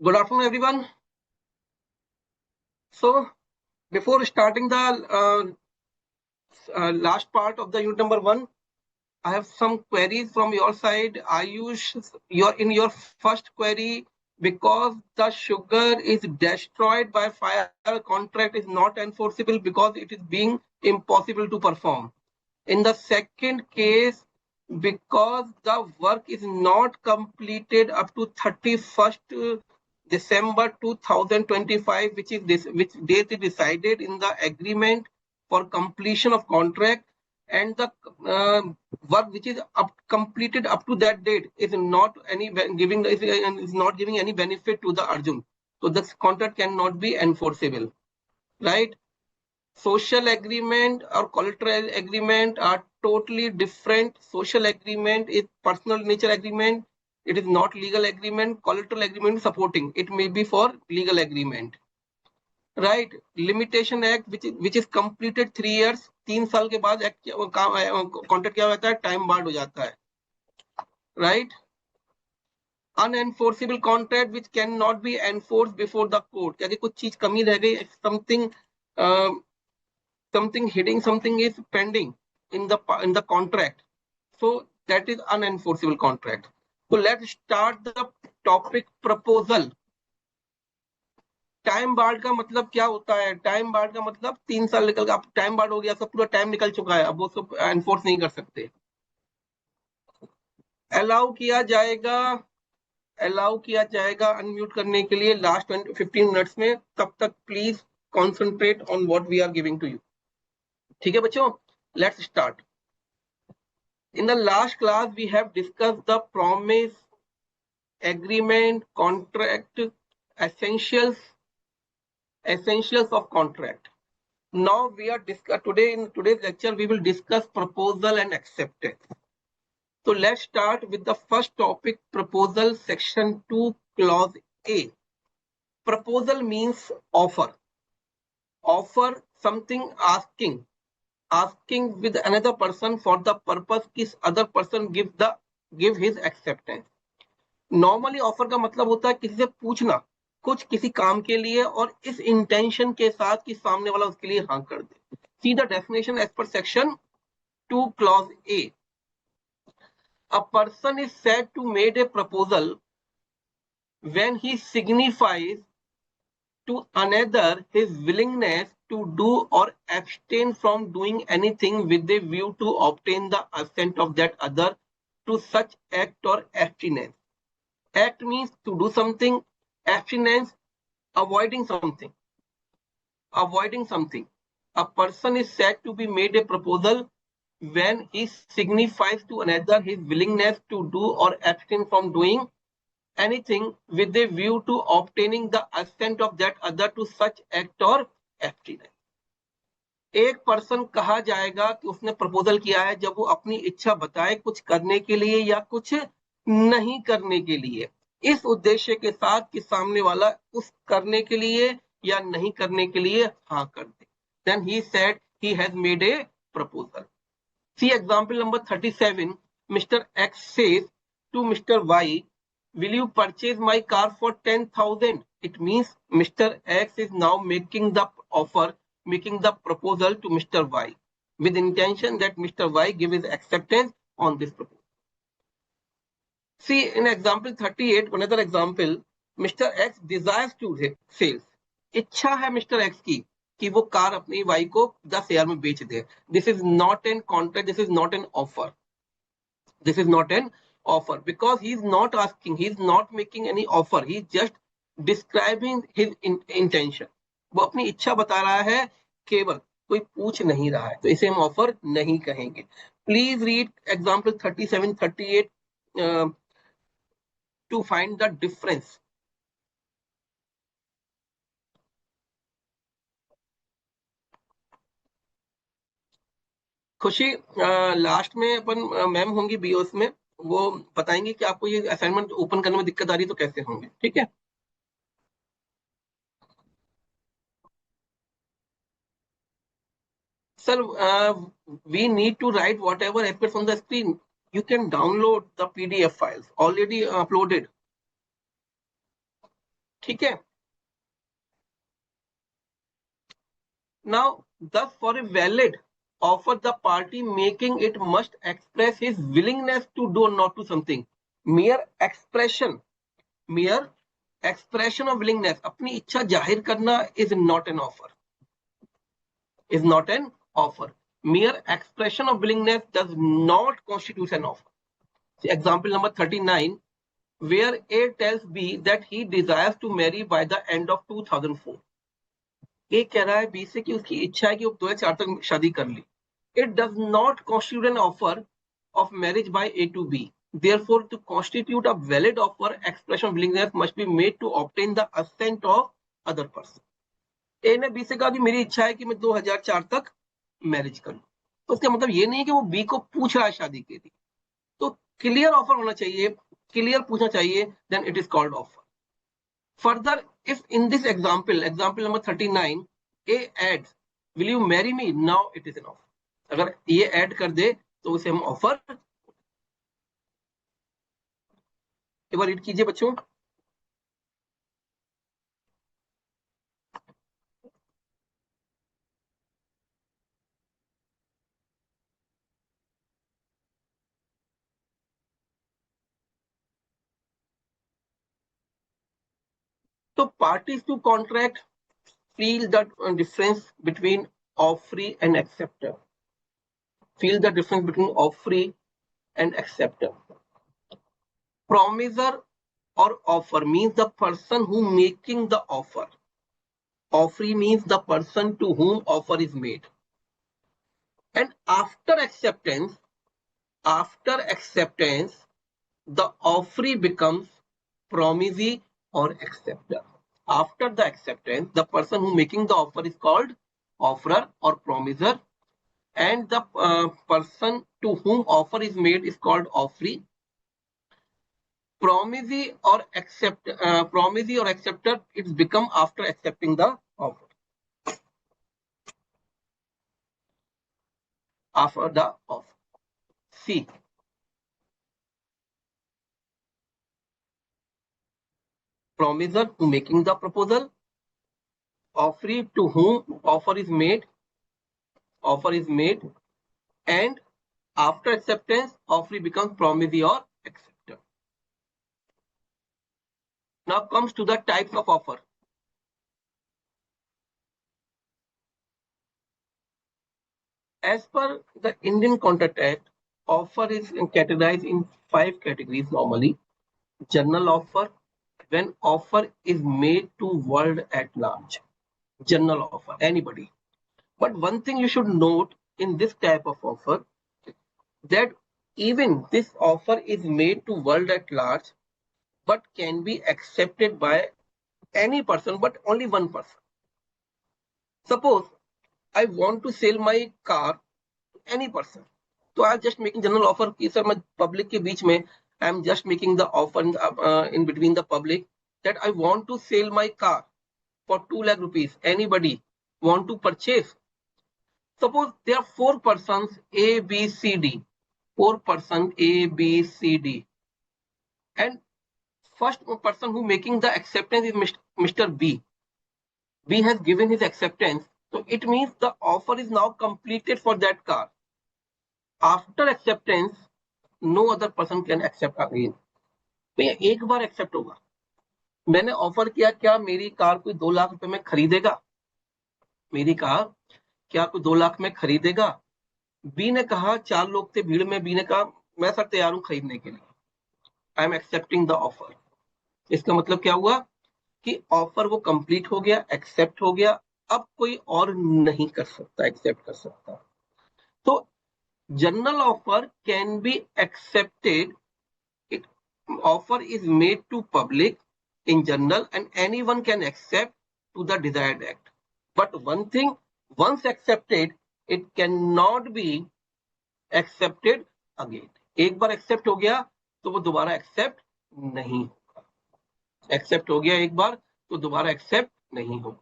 Good afternoon, everyone. So, before starting the last part of the unit number 1, I have some queries from your side. Ayush, in your first query, because the sugar is destroyed by fire, contract is not enforceable because it is being impossible to perform. In the second case, because the work is not completed up to 31st December 2025, which date is decided in the agreement for completion of contract, and the work which is completed up to that date is not giving any benefit to the Arjun. So this contract cannot be enforceable, right? Social agreement or collateral agreement are totally different. Social agreement is personal nature agreement. It is not legal agreement. Collateral agreement supporting. It may be for legal agreement. Right? Limitation Act which is completed 3 years. 3 साल के बाद contract क्या होता है? Time barred हो जाता है. Right? Unenforceable contract which cannot be enforced before the court. क्या कुछ चीज कमी रह गई? Something hidden, something is pending in the contract, so that is unenforceable contract. So let's start the topic proposal. Time barred का मतलब क्या होता है? टाइम बार्ड का मतलब 3 साल निकल गया, टाइम बार्ड हो गया, सब पूरा टाइम निकल चुका है, अब वो सब एनफोर्स नहीं कर सकते. अलाउ किया जाएगा अनम्यूट करने के लिए लास्ट 15 मिनट्स में. तब तक please concentrate on what we are giving to you. ठीक है बच्चों, let's start. In the last class, we have discussed the promise, agreement, contract, essentials of contract. Now we are in today's lecture, we will discuss proposal and acceptance. So let's start with the first topic, proposal, section 2, clause A. Proposal means offer. Offer something, asking with another person for the purpose this other person give his acceptance. Normally offer का मतलब होता है किसी से पूछना कुछ किसी काम के लिए और इस इंटेंशन के साथ कि सामने वाला उसके लिए हाँ कर दे. See the definition as per section 2 clause A. A person is said to made a proposal when he signifies to another his willingness to do or abstain from doing anything with a view to obtain the assent of that other to such act or abstinence. Act means to do something, abstinence, avoiding something. A person is said to be made a proposal when he signifies to another his willingness to do or abstain from doing anything with a view to obtaining the assent of that other to such act or abstinence. एक person कहा जाएगा कि उसने proposal किया है जब वो अपनी इच्छा बताए कुछ करने के लिए या कुछ नहीं करने के लिए, इस उद्देश्य के साथ कि सामने वाला उस करने के लिए या नहीं करने के लिए हाँ कर दे. Then he said he has made a proposal. See example number 37. Mr. X says to Mr. Y, will you purchase my car for 10,000? It means Mr. X is now making the offer, making the proposal to Mr. Y with intention that Mr. Y give his acceptance on this proposal. See in example 38, another example, Mr. X desires to sales. इच्छा है Mr. X की कि वो car अपनी Y को 10,000 में बेच दे. This is not an contract, this is not an offer. This is not an offer because he is not asking, he is not making any offer, he is just describing his intention. वो अपनी इच्छा बता रहा है केवल, कोई पूछ नहीं रहा है, तो इसे हम ऑफर नहीं कहेंगे. Please read example 37 38 to find the difference. Khushi last में अपन मैम होंगी बीओस में, वो बताएंगे कि आपको ये असाइनमेंट ओपन करने में दिक्कत आ रही है तो कैसे होंगे. ठीक है. Sir, we need to write whatever appears on the screen. You can download the PDF files already uploaded. ठीक है. Now, thus for a valid offer, the party making it must express his willingness to do or not do something. Mere expression of willingness, अपनी इच्छा जाहिर करना is not an offer. Mere expression of willingness does not constitute an offer. See, example number 39, where A tells B that he desires to marry by the end of 2004. A कह रहा है B से कि उसकी इच्छा है कि वो 2004 तक शादी कर ले. It does not constitute an offer of marriage by A to B. Therefore, to constitute a valid offer, expression of willingness must be made to obtain the assent of other person. A ने B से कहा कि मेरी इच्छा है कि मैं 2004 तक मैरिज करूं. तो उसका मतलब ये नहीं है कि वो B को पूछ रहा है शादी के लिए. तो क्लियर ऑफर होना चाहिए, क्लियर पूछना चाहिए, then it is called offer. Further, if in this example number 39, A adds, will you marry me? Now it is an offer. अगर ये ऐड कर दे तो उसे हम ऑफर. एक बार रीड कीजिए बच्चों. So parties to contract feel the difference between offeree and acceptor. Feel the difference between offeree and acceptor. Promiser or offer means the person who making the offer. Offeree means the person to whom offer is made. And after acceptance, the offeree becomes promisee or acceptor. After the acceptance, the person who making the offer is called offerer or promiser, and the person to whom offer is made is called offeree. Promisee or acceptor, it's become after accepting the offer. After the offer. C. Promiser who making the proposal, offeree to whom offer is made, and after acceptance, offeree becomes promisee or acceptor. Now comes to the types of offer. As per the Indian Contract Act, offer is categorized in 5 categories normally. General offer, when offer is made to world at large. General offer, anybody. But one thing you should note in this type of offer, that even this offer is made to world at large, but can be accepted by any person, but only one person. Suppose I want to sell my car to any person. So I am just making general offer कि sir मैं public के बीच में I am just making the offer in between the public that I want to sell my car for 2 lakh rupees. Anybody want to purchase? Suppose there are 4 persons A, B, C, D. 4 persons A, B, C, D. And first person who making the acceptance is Mr. B. B has given his acceptance. So it means the offer is now completed for that car. After acceptance, no other person can accept again. भैया एक बार accept होगा. मैंने offer किया, क्या मेरी car कोई 2 लाख रुपए में खरीदेगा? मेरी कार क्या कोई 2 लाख में खरीदेगा? बी ने कहा, 4 लोग थे भीड़ में, बी ने कहा मैं सर तैयार हूं खरीदने के लिए. I am accepting the offer. इसका मतलब क्या हुआ कि ऑफर वो कंप्लीट हो गया, एक्सेप्ट हो गया. अब कोई और नहीं कर सकता, एक्सेप्ट कर सकता. तो general offer can be accepted. Offer is made to public in general and anyone can accept to the desired act. But one thing, once accepted, it cannot be accepted again. एक बार accept हो गया तो वो दोबारा accept नहीं होगा. Accept हो गया एक बार तो दोबारा accept नहीं होगा.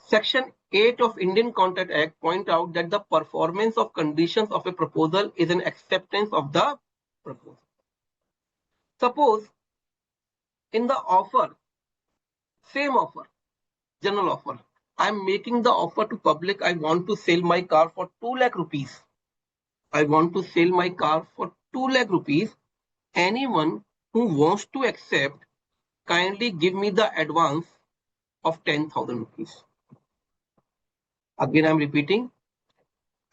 Section 8 of Indian Contract Act point out that the performance of conditions of a proposal is an acceptance of the proposal. Suppose in the offer, Same offer, general offer. I'm making the offer to public. I want to sell my car for 2 lakh rupees. I want to sell my car for 2 lakh rupees. Anyone who wants to accept, kindly give me the advance of 10,000 rupees. Again, I'm repeating.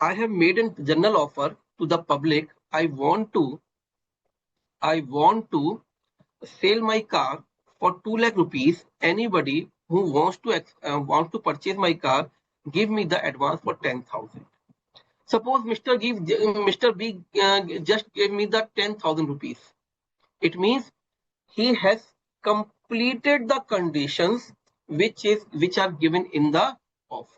I have made a general offer to the public. I want to sell my car for 2 lakh rupees. Anybody who wants to purchase my car, give me the advance for 10,000. Suppose Mr. B just gave me the 10,000 rupees. It means he has completed the conditions which are given in the offer.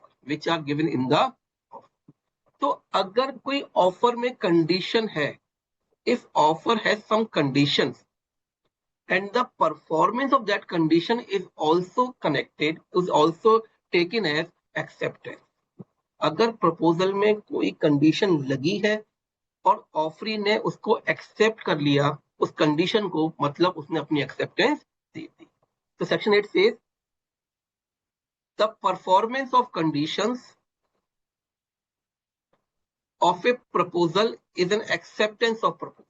तो अगर कोई offer में condition है, if offer has some conditions and the performance of that condition is also taken as acceptance. अगर proposal में कोई condition लगी है और ऑफरी ने उसको एक्सेप्ट कर लिया उस कंडीशन को, मतलब उसने अपनी एक्सेप्टेंस दे दी. तो section 8 says the performance of conditions of a proposal is an acceptance of proposal.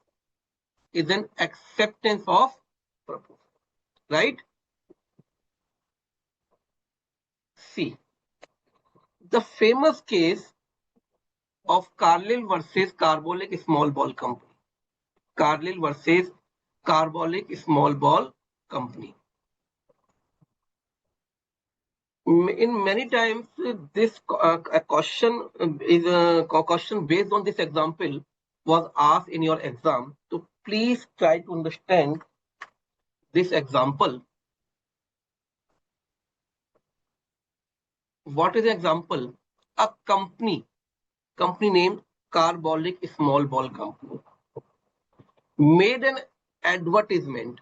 Right? See, the famous case of Carlyle versus Carbolic Small Ball Company. Carlyle versus Carbolic Small Ball Company. In many times, this question is a question based on this example was asked in your exam. So please try to understand this example. What is the example? A company named Carbolic Small Ball Company made an advertisement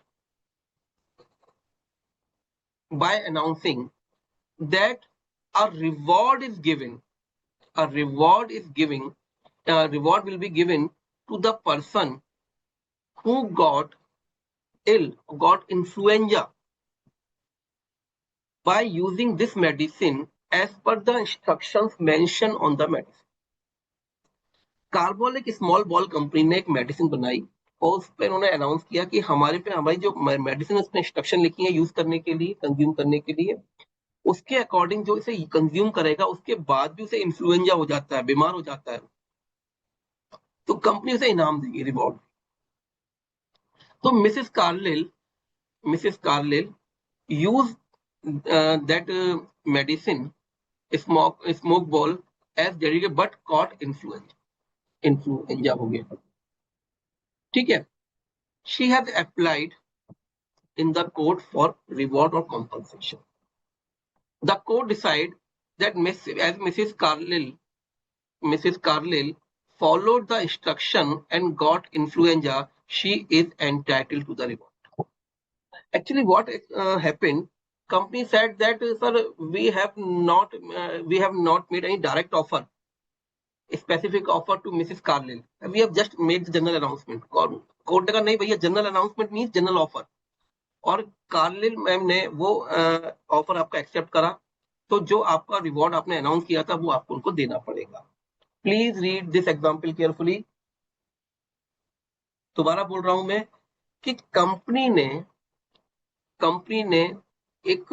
by announcing that a reward will be given to the person who got influenza by using this medicine as per the instructions mentioned on the medicine. Carbolic small ball company ने एक medicine बनाई और उस पर उन्होंने announce किया कि हमारी जो मेडिसिन उसमें इंस्ट्रक्शन लिखी है यूज करने के लिए, कंज्यूम करने के लिए, उसके अकॉर्डिंग जो इसे कंज्यूम करेगा उसके बाद भी उसे इन्फ्लुएंजा हो जाता है, बीमार हो जाता है, तो कंपनी उसे इनाम देगी, रिवॉर्ड. तो Mrs Carlill use that medicine smoke ball as dedicated but caught influenza हो गया. ठीक है. She has applied in the court for reward और compensation. The court decide that as Mrs. Carlyle followed the instruction and got influenza, she is entitled to the reward. Actually, what happened? Company said that, sir, we have not made any direct offer, a specific offer to Mrs. Carlyle. We have just made the general announcement. Court ने कहा नहीं भैया, general announcement means general offer. और Carlill ma'am ने वो offer आपका accept करा, तो जो आपका रिवॉर्ड आपने अनाउंस किया था वो आपको उनको देना पड़ेगा. Please read this example carefully. दोबारा बोल रहा हूं मैं कि कंपनी ने एक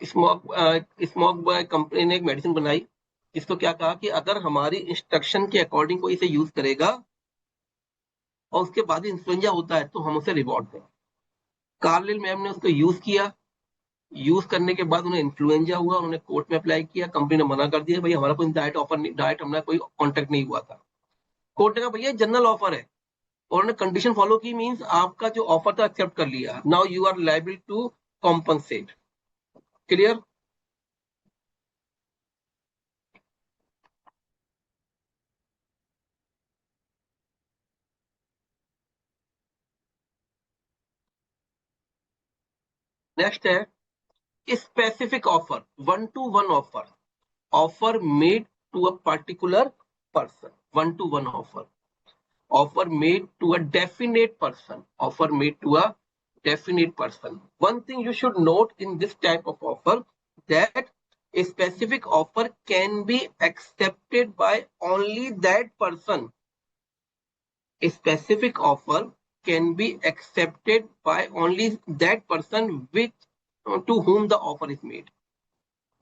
स्मोक बॉय कंपनी ने एक मेडिसिन बनाई जिसको क्या कहा कि अगर हमारी इंस्ट्रक्शन के अकॉर्डिंग कोई इसे यूज करेगा और उसके बाद इन्फ्लुएंजा होता है तो हम उसे रिवॉर्ड दें. कार्लिल मैम ने उसको यूज किया. यूज करने के बाद उन्हें इन्फ्लुएंजा हुआ, उन्होंने कोर्ट में अप्लाई किया. कंपनी ने मना कर दिया, भाई हमारा कोई डायरेक्ट ऑफर नहीं, डायरेक्ट हमारा कोई कॉन्ट्रैक्ट नहीं हुआ था. कोर्ट ने कहा भैया जनरल ऑफर है और उन्होंने कंडीशन फॉलो की, मींस आपका जो ऑफर था एक्सेप्ट कर लिया. Now you are liable to compensate. Clear? Next है specific offer, 1-to-1 offer made to a particular person. 1-to-1 offer made to a definite person, offer made to a definite person. One thing you should note in this type of offer, that a specific offer can be accepted by only that person. A specific offer can be accepted by only that person which to whom the offer is made.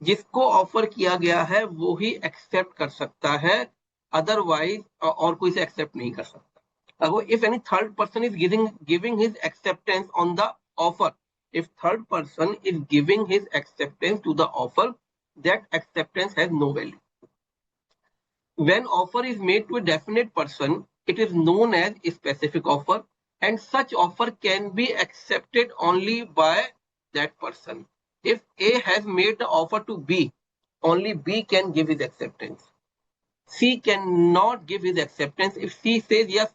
जिसको offer किया गया है वो ही accept कर सकता है, otherwise और कोई से एक्सेप्ट नहीं कर सकता. If any third person is giving his acceptance on the offer, if third person is giving his acceptance to the offer, that acceptance has no value. When offer is made to a definite person, it is known as a specific offer, and such offer can be accepted only by that person. If A has made the offer to B, only B can give his acceptance. C cannot give his acceptance. If C says yes,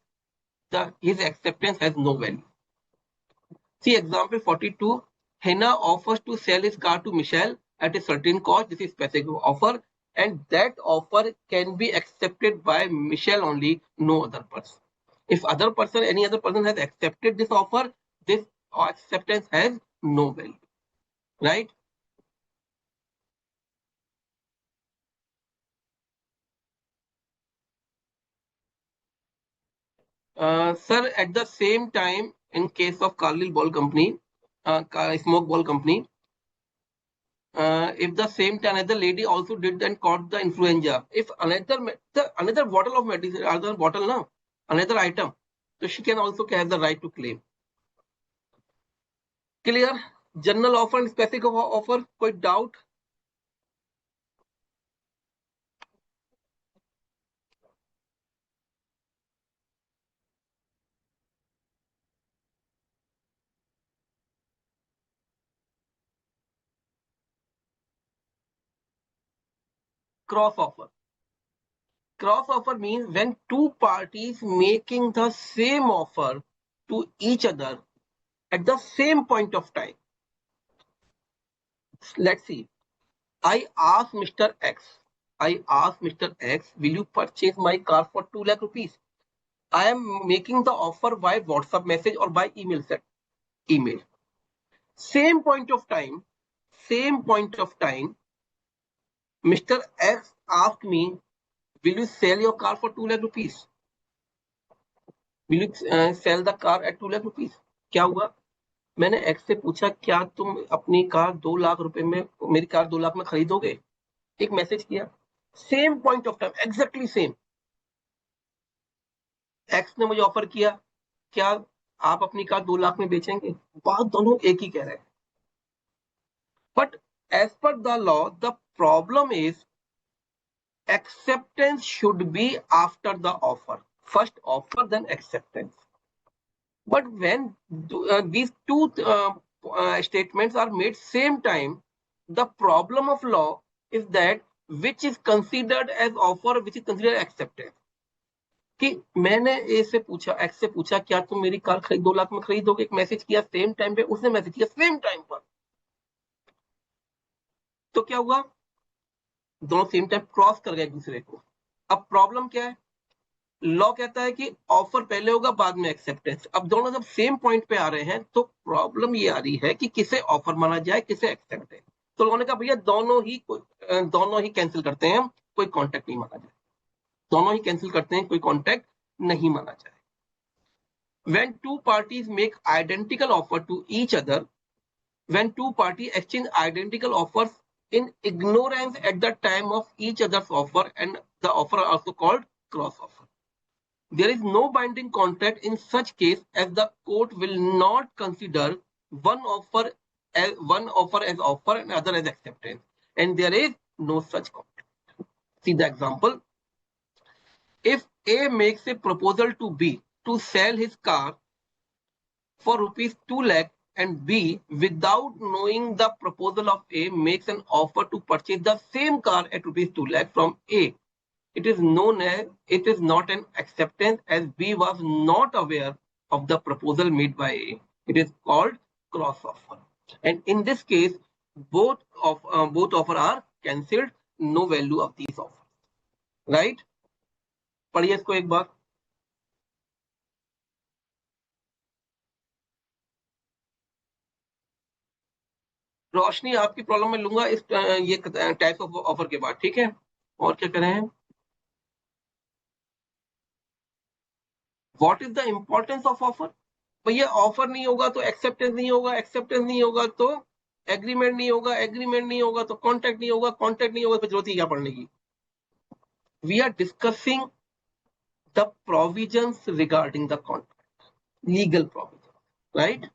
his acceptance has no value. See example 42. Hena offers to sell his car to Michelle at a certain cost. This is specific offer, and that offer can be accepted by Michelle only, no other person. If any other person has accepted this offer, this acceptance has no value, right? Sir, at the same time, in case of Carlyle Ball Company, Smoke Ball Company, if the same time another lady also did and caught the influenza, if another bottle of medicine, other bottle now, another item, so she can also have the right to claim. Clear? General offer and specific offer, कोई doubt? Cross offer. Cross offer means when two parties making the same offer to each other at the same point of time. Let's see. I asked Mr. X, will you purchase my car for 2 lakh rupees? I am making the offer by WhatsApp message or by email set. Email. Same point of time, Mr. X asked me, will you sell your car for 2 lakh rupees? Will you sell the car at 2 lakh rupees? क्या हुआ? मैंने x से पूछा क्या तुम अपनी car 2 lakh रुपए में, मेरी कार 2 लाख में खरीदोगे? एक मैसेज किया. Same point of time, exactly same. X ने मुझे ऑफर किया, क्या आप अपनी कार 2 लाख में बेचेंगे? बात दोनों एक ही कह रहे हैं. But as per the law the problem is acceptance should be after the offer. First offer, then acceptance. But when these two statements are made same time, the problem of law is that which is considered as offer, which is considered acceptance. कि मैंने ए से पूछा, x से पूछा क्या तुम मेरी car 2 lakh में खरीदोगे? एक मैसेज किया सेम टाइम पे, उसने मैसेज किया सेम टाइम पर. तो क्या हुआ? दोनों सेम टाइम क्रॉस कर गए एक दूसरे को. अब प्रॉब्लम क्या है? लॉ कहता है कि ऑफर पहले होगा बाद में एक्सेप्टेंस. अब दोनों जब सेम पॉइंट पे आ रहे हैं तो प्रॉब्लम ये आ रही है कि किसे ऑफर माना जाए, किसे एक्सेप्टेंस. तो लोगों ने कहा भैया दोनों ही कैंसिल करते हैं, कोई कॉन्टेक्ट नहीं माना जाए. दोनों ही कैंसिल करते हैं, कोई कॉन्टेक्ट नहीं माना जाए. When two parties make identical offer to each other, when two parties exchange identical offers in ignorance at the time of each other's offer, and the offer are also called cross offer. There is no binding contract in such case, as the court will not consider one offer as offer and other as acceptance, and there is no such contract. See the example. If A makes a proposal to B to sell his car for rupees 2 lakh, and B, without knowing the proposal of A, makes an offer to purchase the same car at rupees 2 lakh from A, it is not an acceptance, as B was not aware of the proposal made by A. It is called cross offer. And in this case, both offer are cancelled, no value of these offers. Right? पढ़िए इसको एक बार. रोशनी आपकी problem में लूंगा इस ये type of offer के बाद, ठीक है। और क्या करें, what is the importance of offer. भैया ऑफर नहीं होगा तो एक्सेप्टेंस नहीं होगा, एक्सेप्टेंस नहीं होगा तो एग्रीमेंट नहीं होगा, एग्रीमेंट नहीं होगा तो कॉन्ट्रैक्ट नहीं होगा, कॉन्ट्रैक्ट नहीं होगा तो जरूरत ही क्या पढ़ने की। We are discussing the provisions regarding the contract, legal provision, right.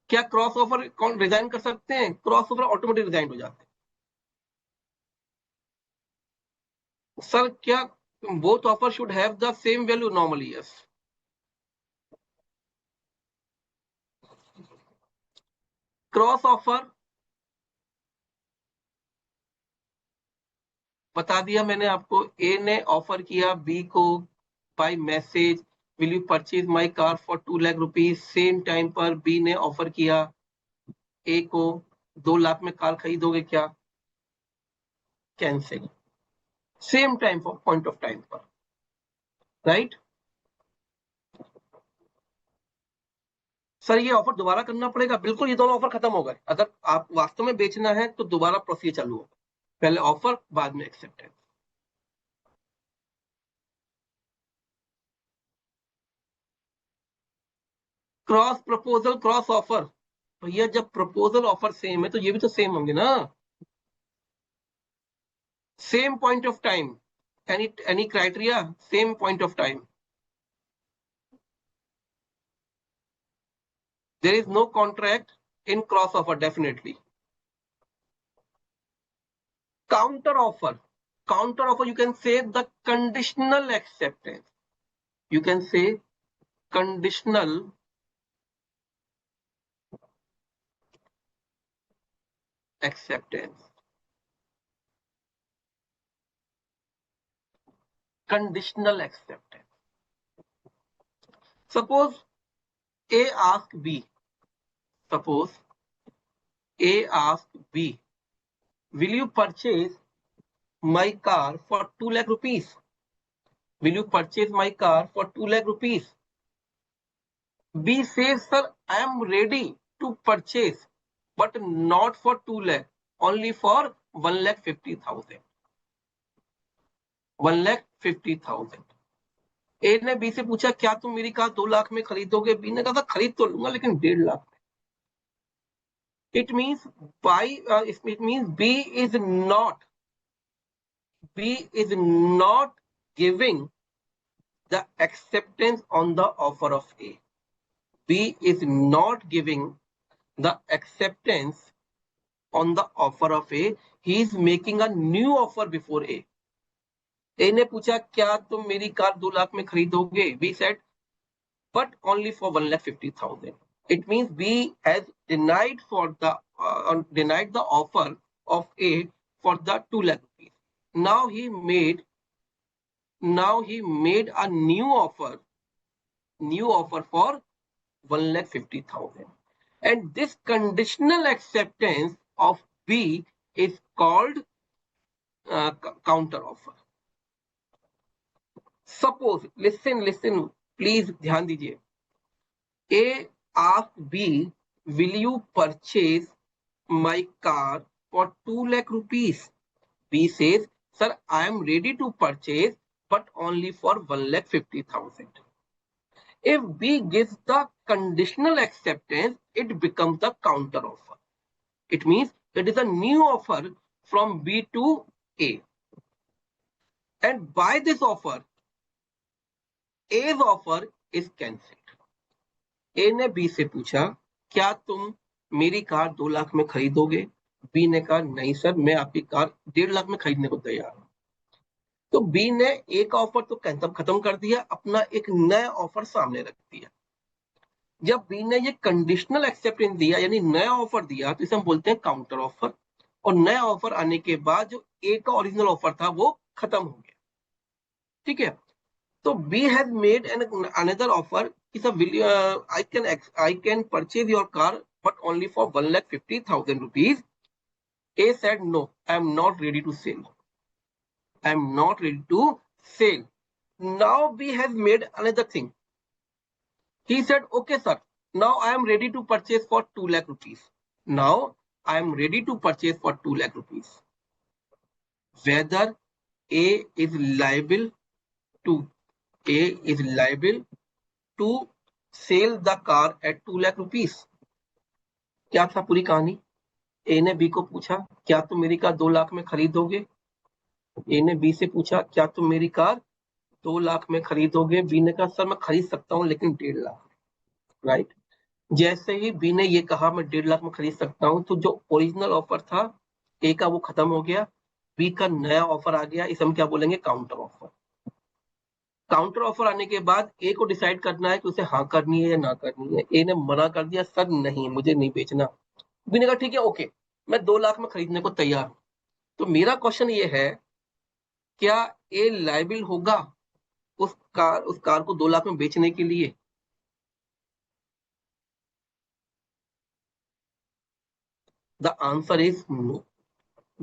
क्या क्रॉस ऑफर कौन रिजाइन कर सकते हैं? क्रॉस ऑफर ऑटोमेटिक रिजाइन हो जाते हैं सर। क्या both offer should have the same value? Normally yes. Cross offer बता दिया मैंने आपको। ए ने ऑफर किया बी को by message, will you purchase my car for 2 lakh rupees. Same time पर बी ने ऑफर किया ए को 2 लाख में कार खरीदोगे क्या? Cancel. Same time for point of time पर, राइट। सर ये ऑफर दोबारा करना पड़ेगा? बिल्कुल, ये दोनों ऑफर खत्म हो गए। अगर आप वास्तव में बेचना है तो दोबारा प्रोसीजर चालू होगा, पहले ऑफर बाद में acceptance. Cross proposal cross offer, भैया जब प्रपोजल ऑफर सेम है तो ये भी तो सेम होंगे ना। Same point of time, any criteria, same point of time. There is no contract in cross offer, definitely. Counter offer, counter offer, you can say the conditional acceptance. You can say conditional acceptance. Conditional acceptance. Suppose A ask B, suppose A ask B, will you purchase my car for 2 lakh rupees? Will you purchase my car for 2 lakh rupees? B says, sir, I am ready to purchase, but not for 2 lakh, only for 1,50,000. 1,50,000. ए ने B से पूछा क्या तुम मेरी car 2 lakh में खरीदोगे? B ने कहा खरीद तो लूंगा लेकिन 1.5 lakh. It means it means B is not giving the acceptance on the offer of A. B is not giving the acceptance on the offer of A. He is making a new offer before A. A ने पूछा क्या तुम मेरी car 2 lakh में खरीदोगे? B said, but only for 1,50,000. It means B has denied denied the offer of A for the 2 lakh rupees. Now he made a new offer for 1,50,000. And this conditional acceptance of B is called counter offer. Suppose, listen, please ध्यान दीजिए. A asked B, will you purchase my car for 2 lakh rupees? B says, sir, I am ready to purchase, but only for 1,50,000. If B gives the conditional acceptance, it becomes the counter offer. It means it is a new offer from B to A. And by this offer, A's offer is cancelled. ए ने B से पूछा क्या तुम मेरी car 2 lakh में खरीदोगे? B ने कहा नहीं सर, मैं आपकी कार 1.5 लाख में खरीदने को तैयार हूं। तो बी ने ए का ऑफर तो खत्म कर दिया, अपना एक नया ऑफर सामने रख दिया। जब बी ने ये कंडीशनल एक्सेप्टेंस दिया यानी नया ऑफर दिया तो इसे हम बोलते हैं काउंटर ऑफर। और नया ऑफर आने के बाद जो ए का ओरिजिनल ऑफर था वो खत्म हो गया, ठीक है। So B has made another offer. I can purchase your car, but only for 1,50,000 rupees. A said no, I am not ready to sell. I am not ready to sell. Now B has made another thing. He said, okay, sir. Now I am ready to purchase for 2 lakh rupees. Now I am ready to purchase for 2 lakh rupees. Whether A is liable to A is liable to sell the car at 2 lakh rupees. क्या था पूरी कहानी? ए ने B को पूछा क्या तुम मेरी कार 2 लाख में खरीदोगे? ए ने बी से पूछा क्या तुम मेरी कार 2 लाख में खरीदोगे? बी ने कहा सर मैं खरीद सकता हूँ लेकिन 1.5 लाख, राइट? जैसे ही बी ने ये कहा मैं 1.5 लाख में खरीद सकता हूँ, तो जो ओरिजिनल ऑफर था ए का वो खत्म हो गया, बी का नया ऑफर आ गया, इसे हम क्या बोलेंगे? Counter offer. काउंटर ऑफर आने के बाद ए को डिसाइड करना है कि उसे हाँ करनी है या ना करनी है। ए ने मना कर दिया सर नहीं मुझे नहीं बेचना। बी ने कहा ठीक है ओके मैं 2 लाख में खरीदने को तैयार हूं। तो मेरा क्वेश्चन ये है क्या ए लायबिल होगा उस कार को 2 लाख में बेचने के लिए? The answer is no,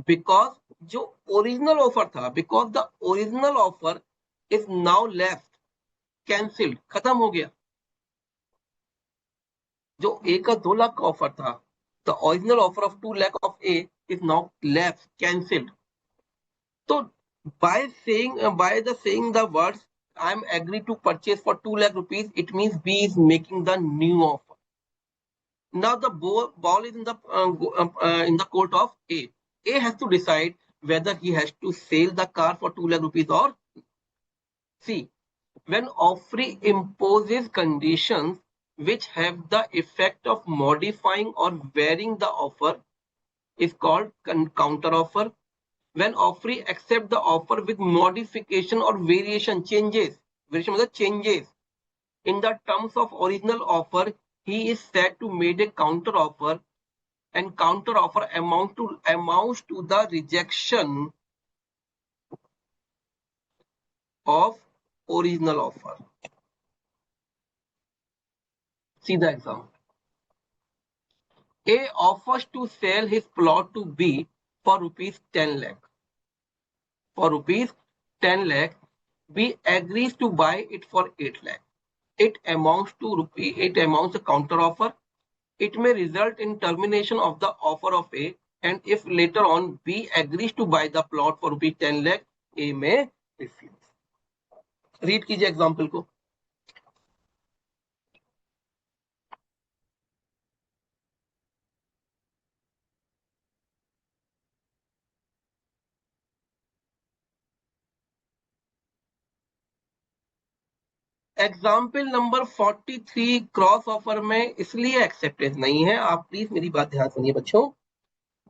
because जो ओरिजिनल ऑफर था, because the original offer is now left, cancelled, खत्म हो गया। जो ए का 2 लाख का ऑफर था, the original offer of 2 lakh of A is now left, cancelled. तो by the saying the words I am agree to purchase for 2 lakh rupees, it means B is making the new offer. Now the ball is in the court of A. A has to decide whether he has to sell the car for 2 lakh rupees or C. When offeree imposes conditions which have the effect of modifying or varying the offer is called counter offer. When offeree accept the offer with modification or variation, changes मतलब changes in the terms of original offer, he is said to made a counter offer, and counter offer amounts to the rejection of original offer. See the example. A offers to sell his plot to B for rupees 10 lakh. For rupees 10 lakh, B agrees to buy it for 8 lakh. It amounts a counter offer. It may result in termination of the offer of A, and if later on B agrees to buy the plot for rupees 10 lakh, A may refuse. Read कीजिए example को. Example number 43 cross offer में इसलिए acceptance नहीं है, आप please मेरी बात ध्यान सुनिए बच्चों,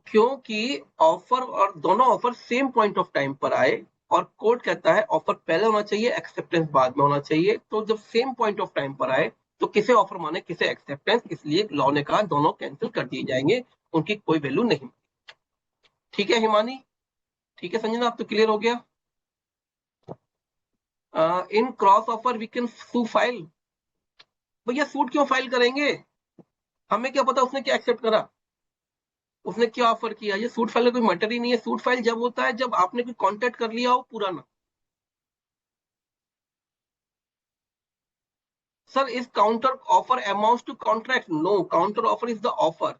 क्योंकि ऑफर और दोनों offer same point of time पर आए और कोर्ट कहता है ऑफर पहले होना चाहिए, एक्सेप्टेंस बाद में होना चाहिए। तो जब सेम पॉइंट ऑफ टाइम पर आए तो किसे ऑफर माने किसे एक्सेप्टेंस, इसलिए लॉ ने कहा दोनों कैंसिल कर दिए जाएंगे, उनकी कोई वैल्यू नहीं। ठीक है हिमानी, ठीक है संजना, आप तो क्लियर हो गया। In cross offer we can sue file. भैया सूट क्यों फाइल करेंगे, हमें क्या पता उसने क्या एक्सेप्ट करा, उसने क्या ऑफर किया, ये सूट फाइल का कोई मैटर ही नहीं है। सूट फाइल जब होता है जब आपने कोई कॉन्टेक्ट कर लिया हो पुराना। Sir is counter offer amounts to contract? No, counter offer is the offer.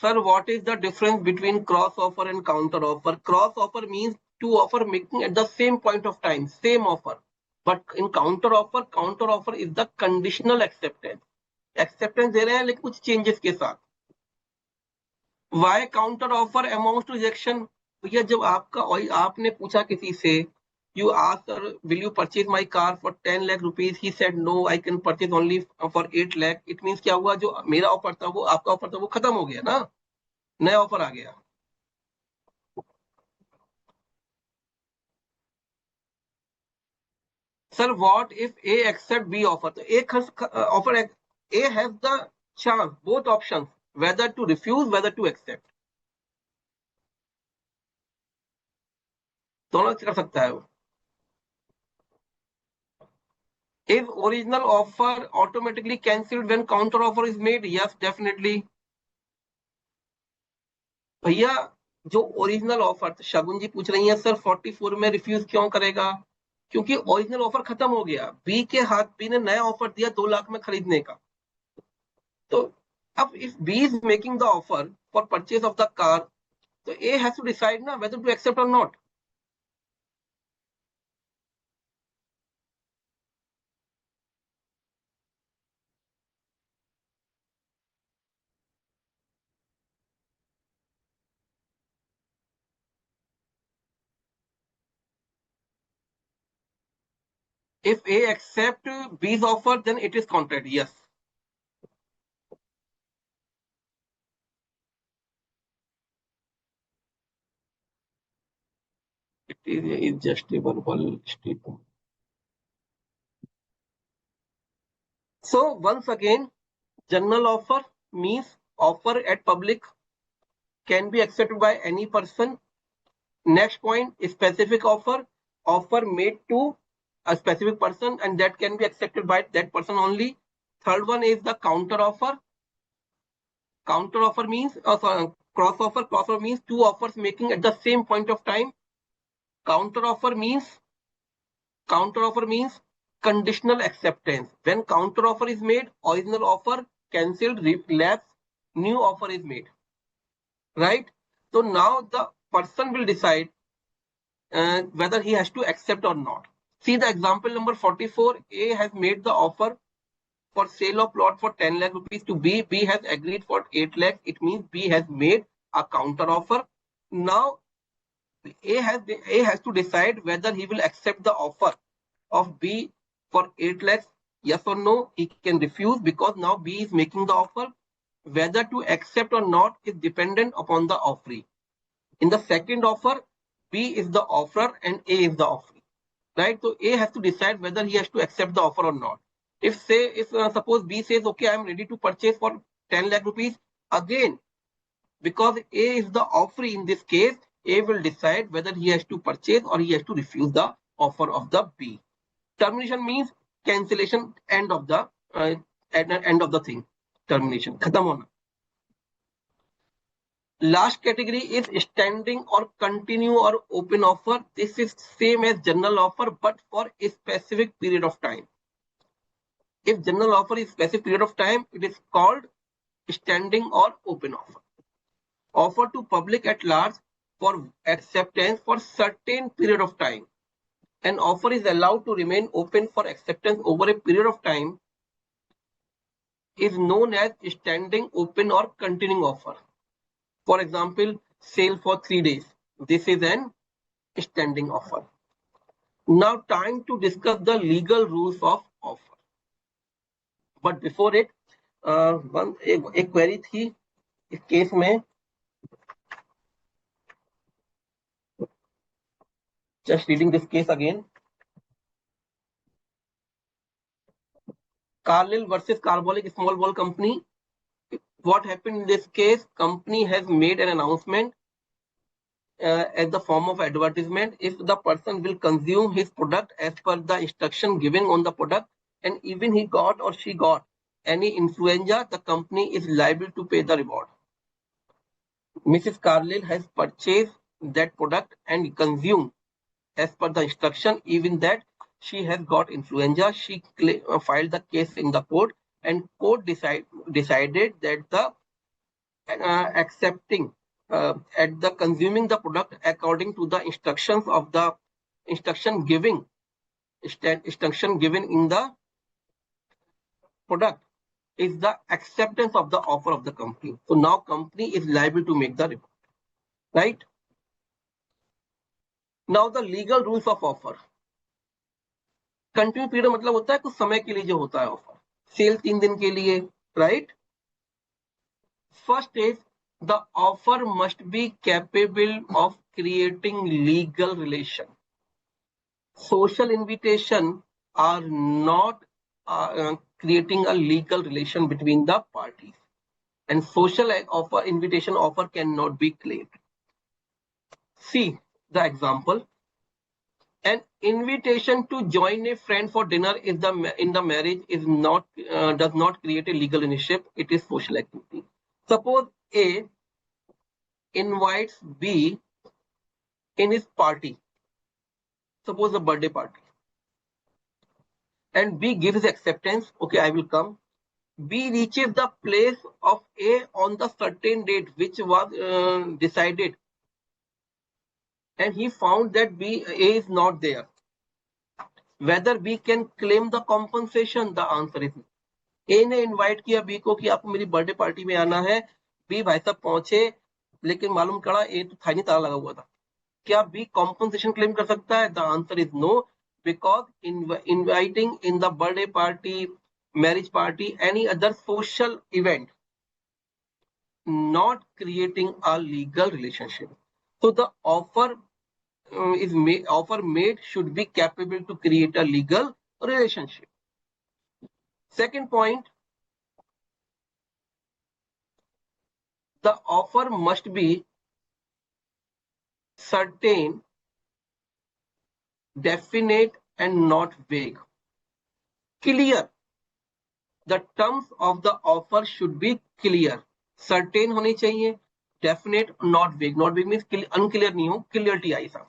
Sir, what is the difference between cross offer and counter offer? Cross offer means two offer making at the same point of time, same offer. But in counter offer is the conditional acceptance. Acceptance दे रहे हैं लेकिन कुछ changes के साथ. Why counter offer amounts to rejection? भैया जब आपने पूछा किसी से, you asked sir, will you purchase my car for 10 lakh rupees? He said no, I can purchase only for 8 lakh. It means क्या हुआ, जो मेरा ऑफर था वो आपका ऑफर था वो खत्म हो गया ना, नया ऑफर आ गया। Sir, what if A accept B offer? तो एक offer A has the chance, both options, whether to refuse, whether to accept. दोनों कर सकता है वो. Is original offer automatically cancelled when counter offer is made? Yes, definitely. भैया जो original offer, शगुन जी पूछ रही हैं सर 44 में रिफ्यूज क्यों करेगा? क्योंकि ओरिजिनल ऑफर खत्म हो गया, बी के हाथ बी ने नया ऑफर दिया 2 लाख में खरीदने का। तो अब if B is making the offer for purchase of the car, तो ए हैज टू डिसाइड ना whether to accept or not. If A accept B's offer, then it is contract. Yes. It is just a verbal statement. So once again, general offer means offer at public can be accepted by any person. Next point, specific offer, offer made to a specific person and that can be accepted by that person only. Third one is the counter offer. Counter offer means cross offer. Cross offer means two offers making at the same point of time. Counter offer means conditional acceptance. When counter offer is made, original offer cancelled, lapse, new offer is made. Right? So now the person will decide whether he has to accept or not. See the example number 44. A has made the offer for sale of plot for 10 lakh rupees to B. B has agreed for 8 lakhs. It means B has made a counter offer. Now A has to decide whether he will accept the offer of B for 8 lakhs. Yes or no, he can refuse because now B is making the offer. Whether to accept or not is dependent upon the offeree. In the second offer, B is the offerer and A is the offeree. Right? So A has to decide whether he has to accept the offer or not. If suppose B says, okay, I am ready to purchase for 10 lakh rupees, again, because A is the offeree in this case, A will decide whether he has to purchase or he has to refuse the offer of the B. Termination means cancellation, end of the thing. Termination, khatam hona. Last category is standing or continue or open offer. This is same as general offer but for a specific period of time. If general offer is specific period of time, it is called standing or open offer. Offer to public at large for acceptance for certain period of time. An offer is allowed to remain open for acceptance over a period of time is known as standing, open or continuing offer. For example, sale for 3 days. This is an standing offer. Now time to discuss the legal rules of offer. But before it, एक query थी इस case में, just reading this case again. Carlyle versus Carbolic Small Ball Company. What happened in this case? Company has made an announcement as the form of advertisement. If the person will consume his product as per the instruction given on the product, and even he got or she got any influenza, the company is liable to pay the reward. Mrs. Carlyle has purchased that product and consumed as per the instruction, even that she has got influenza. She filed the case in the court, and court decided that the accepting at the consuming the product according to the instructions of the instruction given in the product is the acceptance of the offer of the company. So now company is liable to make the report. Right? Now the legal rules of offer. Continue period मतलब होता है कुछ समय के लिए जो होता है ऑफर, सेल 3 दिन के लिए. Right? First is the offer must be capable of creating legal relation. Social invitation are not creating a legal relation between the parties, and social invitation offer cannot be claimed. See the example. An invitation to join a friend for dinner in the marriage is not does not create a legal relationship. It is social activity. Suppose A invites B in his party. Suppose a birthday party. and B gives acceptance. Okay, I will come. B reaches the place of A on the certain date which was decided, and he found that A is not there. Whether B can claim the compensation? The answer is no. A ने invite किया B को कि आपको मेरी birthday party में आना है. B भाई साहब पहुंचे, लेकिन मालूम पड़ा A तो था नहीं, ताला लगा हुआ था. क्या B compensation claim कर सकता है? The answer is no, because inviting in the birthday party, marriage party, any other social event, not creating a legal relationship. So the offer offer made should be capable to create a legal relationship. Second point, the offer must be certain, definite, and not vague. Clear. The terms of the offer should be clear. Certain होने चाहिए, definite, not vague. Not vague means unclear नहीं हो, clarity आई साहब.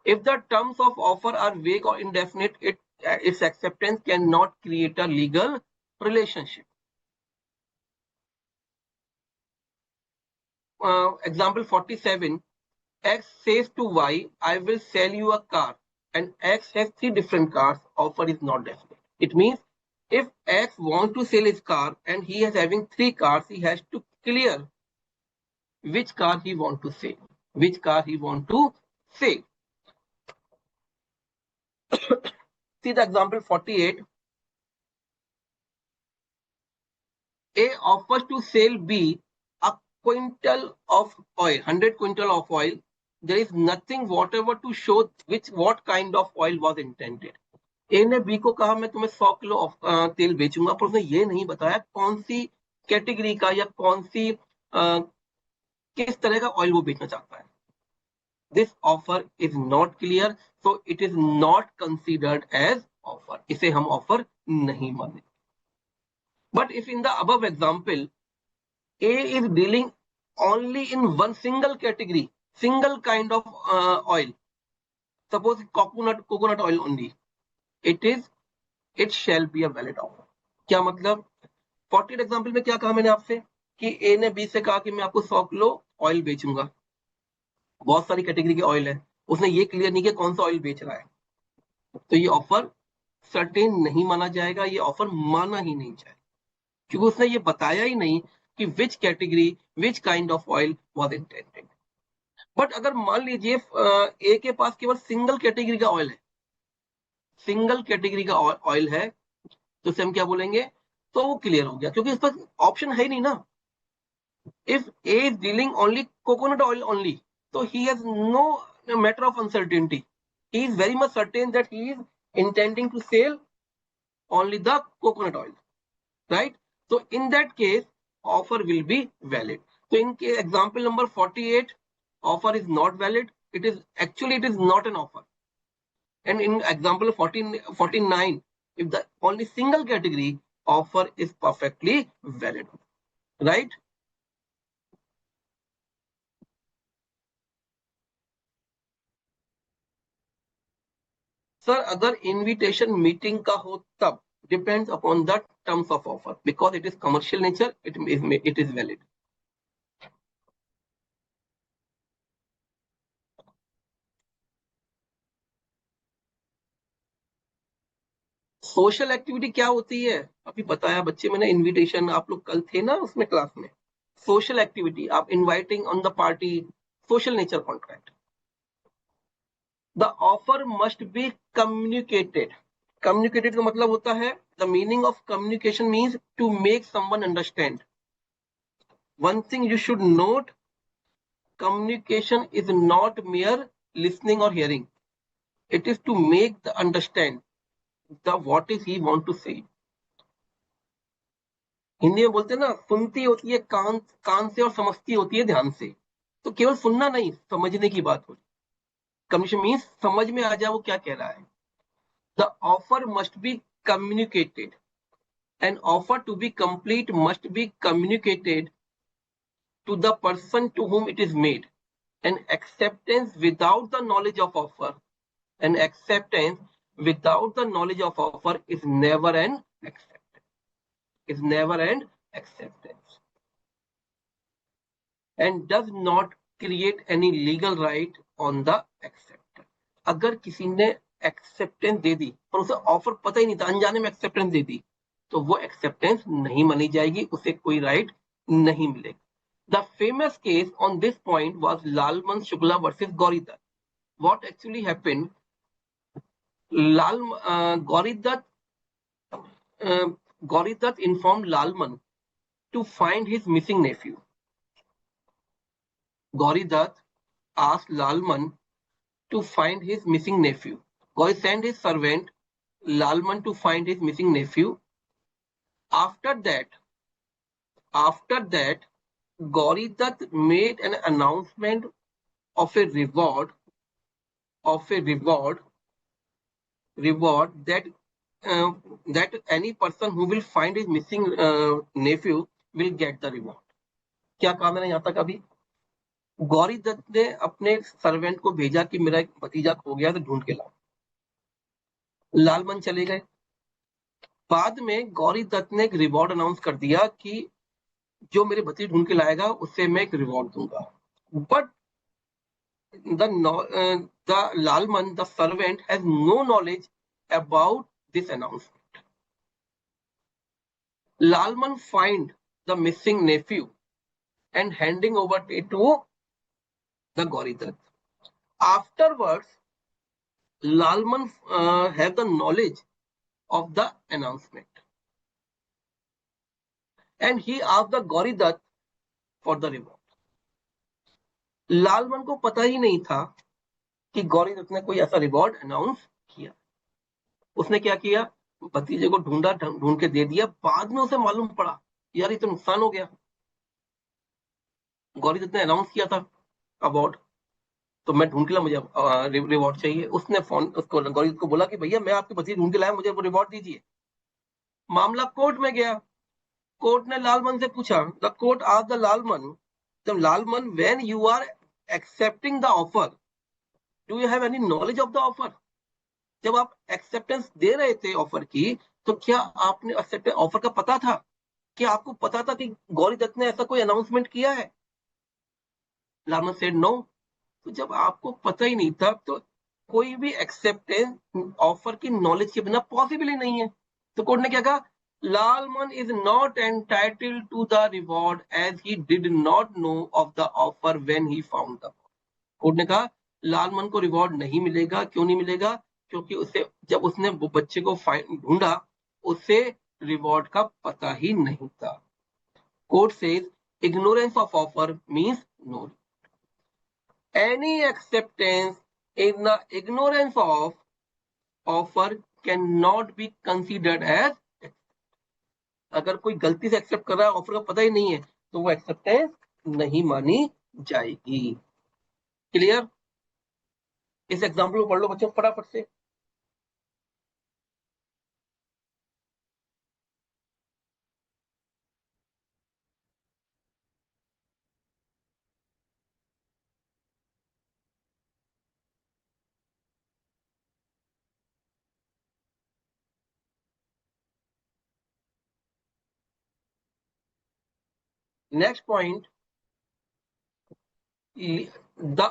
If the terms of offer are vague or indefinite, its acceptance cannot create a legal relationship. Example 47. X says to Y, I will sell you a car, and X has 3 different cars. Offer is not definite. It means if X wants to sell his car and he is having 3 cars, he has to clear which car he want to sell. Which car he want to sell. See the example 48. A offers to sell B a quintal of oil, 100 quintal of oil. There is nothing whatever to show what kind of oil was intended. ए ने B को कहा मैं तुम्हें 100 kilo तेल बेचूंगा, पर उसने ये नहीं बताया कौन सी कैटेगरी का या कौन सी किस तरह का ऑयल वो बेचना चाहता है. This offer is not clear, so it is not considered as offer. इसे हम ऑफर नहीं माने. But if in the above example A is dealing only in one single category, single kind of oil. Suppose coconut oil only. It shall be a valid offer. क्या मतलब? 40 example में क्या कहा मैंने आपसे कि A ने B से कहा कि मैं आपको 100 किलो ऑयल बेचूंगा. बहुत सारी कैटेगरी के ऑयल है, उसने ये क्लियर नहीं किया कौन सा ऑयल बेच रहा है, तो ये ऑफर सर्टेन नहीं माना जाएगा. ये ऑफर माना ही नहीं जाएगा क्योंकि उसने ये बताया ही नहीं कि which category, which kind of oil was intended. But अगर मान लीजिए ए के पास केवल सिंगल कैटेगरी का ऑयल है, सिंगल कैटेगरी का ऑयल है, तो उसे हम क्या बोलेंगे? तो वो क्लियर हो गया क्योंकि इस पर ऑप्शन है ही नहीं ना. If A is dealing only coconut oil only, तो he has no matter of uncertainty. He is very much certain that he is intending to sell only the coconut oil, right? So in that case, offer will be valid. So in example number 48, offer is not valid. It is not an offer. And in example 49, if the only single category, offer is perfectly valid, right? Sir, अगर invitation meeting का हो तब depends upon the terms of offer. Because it is commercial nature, it is valid. Social activity क्या होती है अभी बताया बच्चे मैंने. इनविटेशन आप लोग कल थे ना उसमें क्लास में. सोशल एक्टिविटी, आप inviting on the party, social nature contract. The offer must be communicated. Communicated का मतलब होता है, the meaning of communication means to make someone understand. One thing you should note, communication is not mere listening or hearing. It is to make the understand the what is he want to say. Hindi में बोलते हैं ना, सुनती होती है कान से और समझती होती है ध्यान से. तो केवल सुनना नहीं, समझने की बात होती. कम्युनिकेशन मीन्स समझ में आ जाए वो क्या कह रहा है. The offer must be communicated. An offer to be complete must be communicated to the person to whom it is made. An acceptance without the knowledge of offer, an acceptance without the knowledge of offer is never an acceptance. Is never an acceptance. And does not create any legal right on the acceptor. अगर किसी ने acceptance दे दी और उसे offer पता ही नहीं था, अनजाने में एक्सेप्टेंस दे दी, तो वो एक्सेप्टेंस नहीं मानी जाएगी, उसे कोई राइट नहीं मिलेगा. The famous case on this point was Lalman Shukla versus Gauri Dutt. What actually happened? Gauri Dutt informed Lalman to find his missing nephew. Gauri Dutt asked Lalman to find his missing nephew. Gauri sent his servant Lalman to find his missing nephew. After that, Gauri Dutt made an announcement of a reward that any person who will find his missing nephew will get the reward. क्या काम है यहाँ तक अभी? गौरी दत्त ने अपने servant को भेजा कि मेरा एक भतीजा खो गया तो ढूंढ के लाओ. लालमन चले गए. बाद में गौरी दत्त ने एक रिवॉर्ड अनाउंस कर दिया कि जो मेरे भतीजे ढूंढ के लाएगा उससे मैं एक रिवॉर्ड दूंगा. But the Lalman, the servant, has no knowledge about this announcement. Lalman find the missing nephew and handing over it to the Gauri Dutt. Afterwards, Lalman have the knowledge of the announcement, and he asked the Gauri Dutt for the reward. Lalman को पता ही नहीं था कि गौरी दत्त ने कोई ऐसा reward announce किया. उसने क्या किया? भतीजे को ढूंढ के दे दिया. बाद में उसे मालूम पड़ा यार ये तो नुकसान हो गया, गौरी दत्त ने अनाउंस किया था अवार्ड, तो मैं ढूंढ के ला, मुझे रिवॉर्ड चाहिए. उसने फोन उसको गौरी दत्त को बोला कि भैया मैं आपके भतीजे ढूंढ के लाया, मुझे वो रिवॉर्ड दीजिए. मामला कोर्ट में गया. कोर्ट ने लालमन से पूछा, the court asked the Lalman, Lalman, when you are accepting the offer, do you have any knowledge of the offer? जब आप एक्सेप्टेंस दे रहे थे ऑफर की, तो क्या आपने एक्सेप्टेंस ऑफर का पता था? क्या आपको पता था कि गौरी दत्त ने ऐसा कोई अनाउंसमेंट किया है? Lalman said no. तो जब आपको पता ही नहीं था तो कोई भी एक्सेप्टेंस ऑफर की नॉलेज के बिना पॉसिबल ही नहीं है. तो कोर्ट ने क्या कहा? Lalman is not entitled to the reward as he did not know of the offer when he found the. Court ने कहा लालमन को रिवॉर्ड नहीं मिलेगा. क्यों नहीं मिलेगा? क्योंकि उसे जब उसने वो बच्चे को ढूंढा उसे रिवॉर्ड का पता ही नहीं था. Court says ignorance of offer means no. Any acceptance in the ignorance of offer cannot be considered as. अगर कोई गलती से एक्सेप्ट कर रहा है, ऑफर का पता ही नहीं है, तो वो एक्सेप्टेंस नहीं मानी जाएगी. क्लियर? इस एग्जांपल को पढ़ लो बच्चों फटाफट से. Next point, the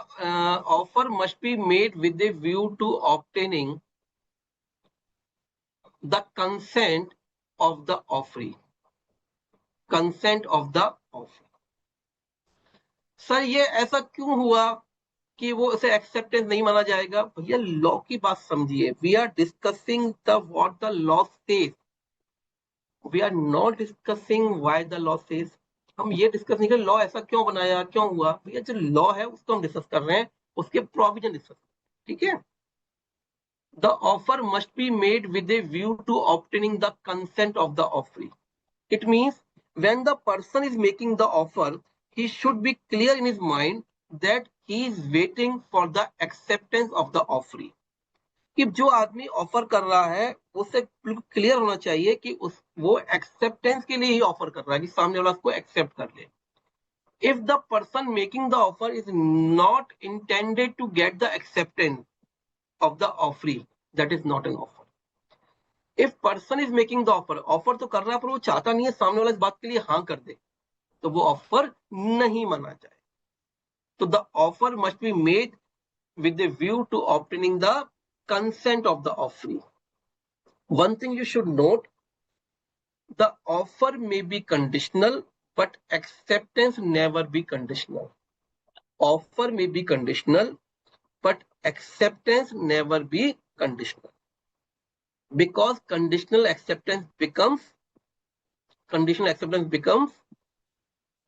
offer must be made with a view to obtaining the consent of the offeree. Consent of the offeree. Sir ये ऐसा क्यों हुआ कि वो उसे एक्सेप्टेंस नहीं माना जाएगा? भैया लॉ की बात समझिए. We are discussing the what the law says. We are not discussing why the law says. हम ये डिस्कस नहीं कर लॉ ऐसा क्यों बनाया, क्यों हुआ. भैया जो लॉ है उसको हम डिस्कस कर रहे हैं, उसके प्रोविजन डिस्कस. ठीक है? The offer must be made with a view to obtaining the consent of the offeree. It means when the person is making the offer, he should be clear in his mind that he is waiting for the acceptance of the offeree. कि जो आदमी offer कर रहा है उसे clear होना चाहिए कि वो एक्सेप्टेंस के लिए ही ऑफर कर रहा है, कि सामने वाला उसको एक्सेप्ट कर ले. If the person making the offer is not intended to get the acceptance of the offeree, that is not an offer. If person is making the offer तो कर रहा है पर वो चाहता नहीं है सामने वाला इस बात के लिए हाँ कर दे, तो वो ऑफर नहीं माना जाए. So the offer must be made with a view to obtaining the consent of the offering. One thing you should note, the offer may be conditional, but acceptance never be conditional. Offer may be conditional, but acceptance never be conditional. Because conditional acceptance becomes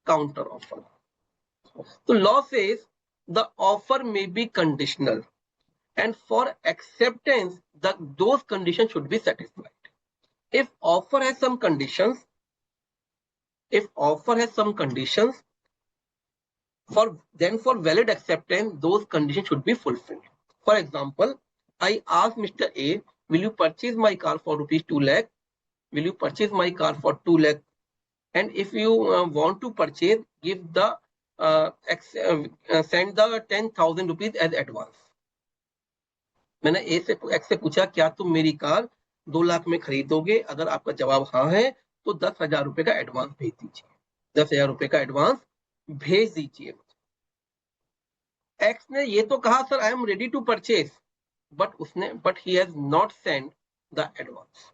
counter offer. So law says the offer may be conditional, and for acceptance, those conditions should be satisfied. If offer has some conditions, for valid acceptance, those conditions should be fulfilled. For example, I asked Mr. A, will you purchase my car for rupees 2 lakh? Will you purchase my car for 2 lakh? And if you want to purchase, give the send the 10,000 rupees as advance. मैंने x से पूछा क्या तुम मेरी car 2 lakh में खरीदोगे? अगर आपका जवाब हाँ है तो 10,000 रुपए का एडवांस भेज दीजिए. 10,000 रुपए का एडवांस भेज दीजिए. एक्स ने ये तो कहा sir I am ready to purchase, but he has not send the advance.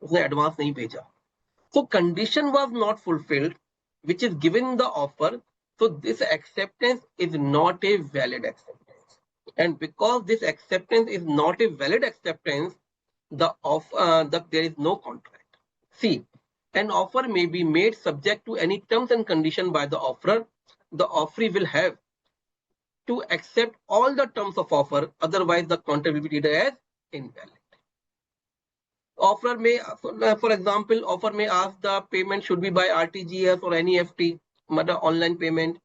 उसने एडवांस नहीं भेजा. So condition was not fulfilled, which is given in the offer. So this acceptance is not a valid acceptance. And because this acceptance is not a valid acceptance, there is no contract. See, an offer may be made subject to any terms and condition by the offerer. The offeree will have to accept all the terms of offer, otherwise the contract will be treated as invalid. Offer may, for example, offer may ask the payment should be by RTGS or NEFT, online payment.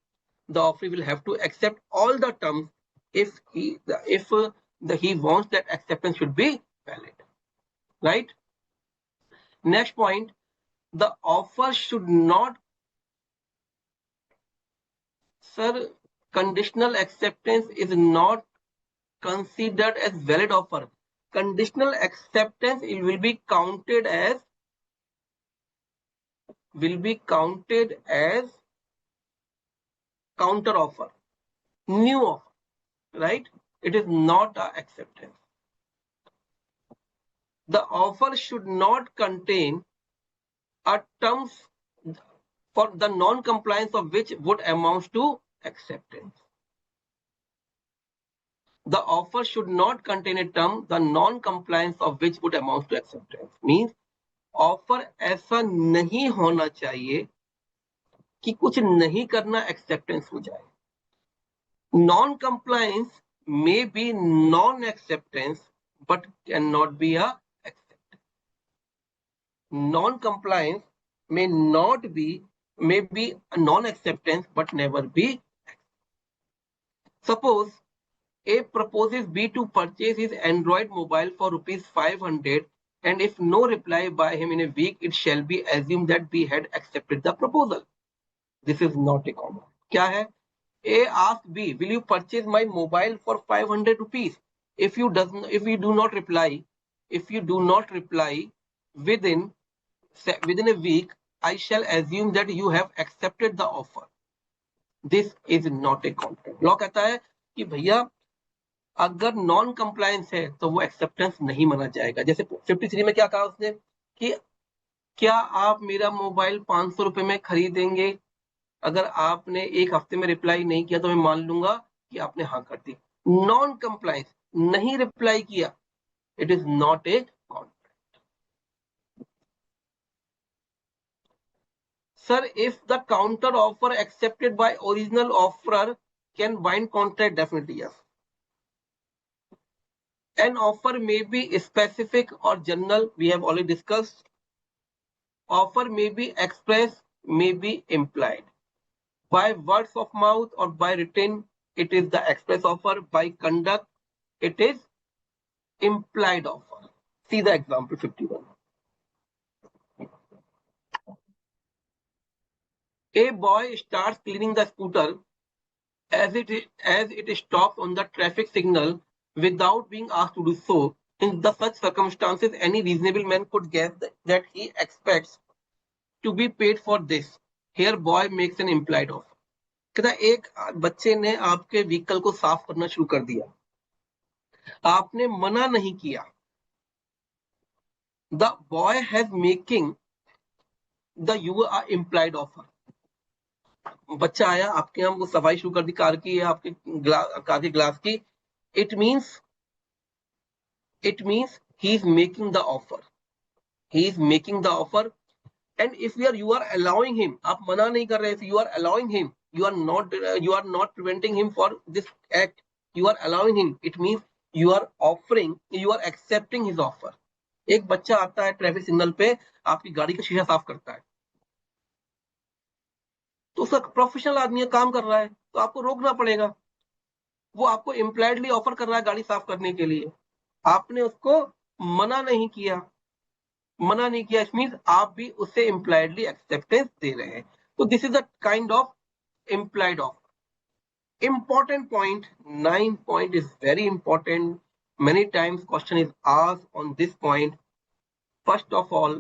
The offeree will have to accept all the terms if he wants that acceptance should be valid, right? Next point, the offer should not, sir, conditional acceptance is not considered as valid offer. Conditional acceptance will be counted as counter offer, new offer, right? It is not an acceptance. The offer should not contain a terms for the non-compliance of which would amount to acceptance. The offer should not contain a term the non-compliance of which would amount to acceptance. Means offer ऐसा नहीं होना चाहिए कि कुछ नहीं करना acceptance हो जाए. Non compliance may be non acceptance but can not be a acceptance. Non compliance may be a non-acceptance but never be. Suppose A proposes B to purchase his Android mobile for rupees 500, and if no reply by him in a week, it shall be assumed that B had accepted the proposal. This is not a common. क्या है? A asks B, will you purchase my mobile for 500 rupees? If you do not reply within a week, I shall assume that you have accepted the offer. This is not a contract. Law कहता है कि भैया अगर non compliance है तो वो acceptance नहीं माना जाएगा. जैसे 53 में क्या कहा उसने कि क्या आप मेरा मोबाइल 500 रुपए में खरीदेंगे? अगर आपने एक हफ्ते में रिप्लाई नहीं किया तो मैं मान लूंगा कि आपने हाँ कर दी. नॉन कंप्लायंस, नहीं रिप्लाई किया, it is not a contract. Sir, if the counter offer accepted by original offeror can bind contract, definitely yes. An offer may be specific or general, we have already discussed. Offer may be express, may be implied. By words of mouth or by written, it is the express offer. By conduct, it is implied offer. See the example 51. A boy starts cleaning the scooter as it stops on the traffic signal without being asked to do so. In the such circumstances, any reasonable man could guess that he expects to be paid for this. Here boy makes an implied offer. कहता एक बच्चे ने आपके vehicle को साफ करना शुरू कर दिया, आपने मना नहीं किया. The boy has making the you implied offer. बच्चा आया आपके यहाँ, वो सफाई शुरू कर दी कार की या आपके कार के ग्लास की. It means he is making the offer. He is making the offer. And if you are allowing him, आप मना नहीं कर रहे, you are allowing him, you are not preventing him for this act, you are allowing him, it means you are offering, you are accepting his offer. एक बच्चा आता है traffic signal पे, आपकी गाड़ी का शीशा साफ करता है, तो उसका प्रोफेशनल आदमी काम कर रहा है, तो आपको रोकना पड़ेगा. वो आपको इम्प्लाइडली ऑफर कर रहा है गाड़ी साफ करने के लिए, आपने उसको मना नहीं किया. इट मींस आप भी उससे इम्प्लाइडली एक्सेप्टेंस दे रहे हैं. तो this is the kind of implied offer. Important point, 9 point is very important. Many times question is asked on this point. First of all,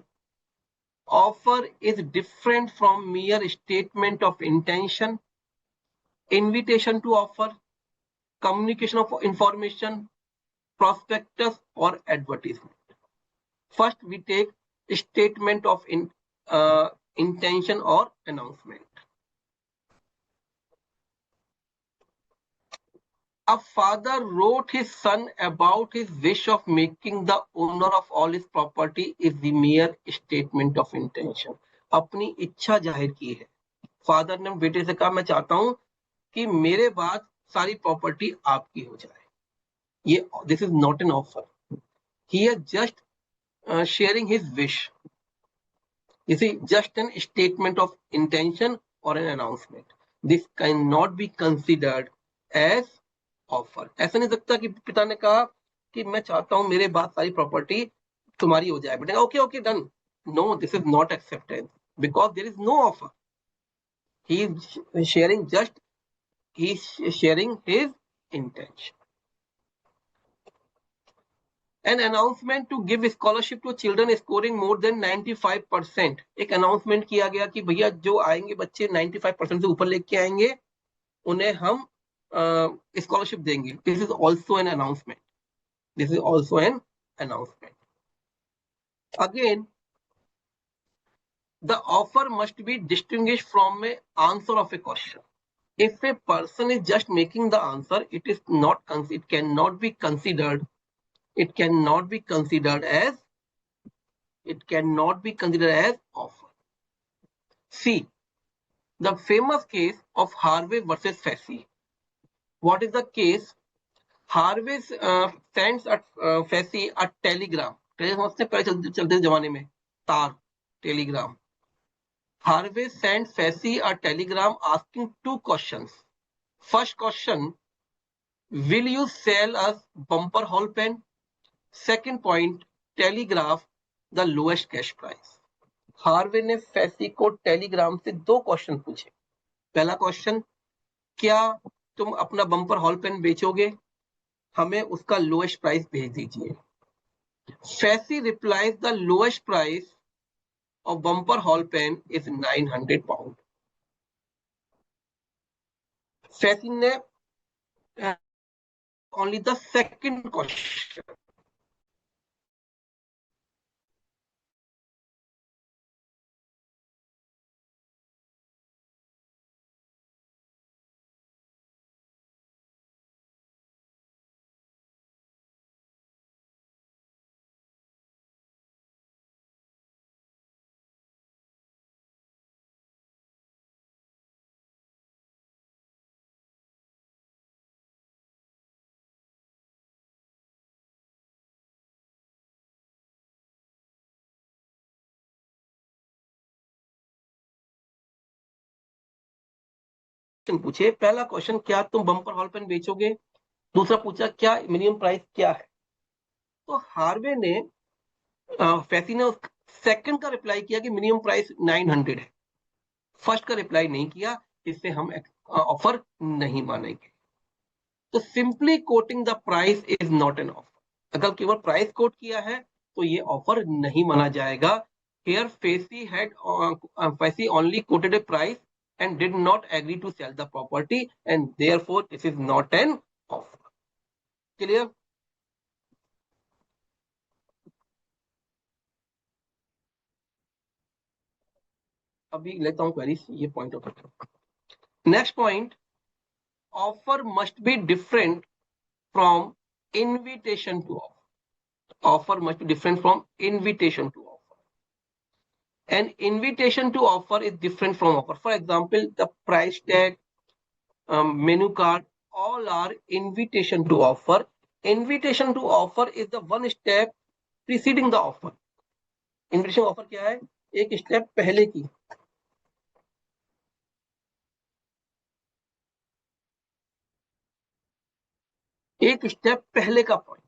offer is different from mere statement of intention, invitation to offer, communication of information, prospectus or advertisement. First we take statement of intention or announcement. A father wrote his son about his wish of making the owner of all his property is the mere statement of intention. अपनी इच्छा जाहिर की है. Father ने बेटे से कहा मैं चाहता हूं कि मेरे बाद सारी प्रॉपर्टी आपकी हो जाए. ये this is not an offer. He is just sharing his wish. You see, just an statement of intention or an announcement. This cannot be considered as offer. ऐसा नहीं सकता कि पिता ने कहा कि मैं चाहता हूं मेरे बाद सारी प्रॉपर्टी तुम्हारी हो जाए, बेटा okay okay done. No, this is not acceptance because there is no offer. He is sharing his intention. An announcement to give scholarship to children scoring more than 95%. एक announcement किया गया कि भैया जो आएंगे बच्चे 95% से ऊपर लेके आएंगे उन्हें हम स्कॉलरशिप देंगे. This is also an announcement. Again, the offer must be distinguished from an answer of a question. If a person is just making the answer, it cannot be considered as offer. See, the famous case of Harvey versus Fessy. What is the case? Harvey sends Fessy a telegram. समझते पहले चलते जमाने में तार telegram. Harvey sent Fessy a telegram asking 2 questions. First question, will you sell us bumper hall pen? Second point, telegraph the lowest cash price. Harvey ने फैसी को Telegram से 2 question पूछे. पहला क्वेश्चन, क्या तुम अपना बम्पर हॉल पेन बेचोगे? हमें उसका लोएस्ट प्राइस भेज दीजिए. Facey replies the lowest price of Bumper Hall Pen is 900 pound. Facey ने only the second question. पूछे, पहला क्वेश्चन क्या तुम बम्पर हॉल पेन बेचोगे? दूसरा पूछा क्या मिनिमम प्राइस क्या है? तो हार्वे ने फैसी ने सेकंड का रिप्लाई किया कि मिनिमम प्राइस 900 है. फर्स्ट का रिप्लाई नहीं किया, इससे हम ऑफर नहीं मानेंगे. तो simply coating the price is not an offer. अगर केवल प्राइस कोट किया है तो ये ऑफर नहीं माना जाएगा. Here Facey only quoted a price and did not agree to sell the property, and therefore this is not an offer. Clear? अभी लेता हूं क्वेरीज, ये point of view. Next point, offer must be different from invitation to offer. Offer must be different from invitation to offer. An invitation to offer is different from offer. For example, the price tag, menu card, all are invitation to offer. Invitation to offer is the one step preceding the offer. Invitation offer क्या है? एक step पहले की. एक step पहले का point.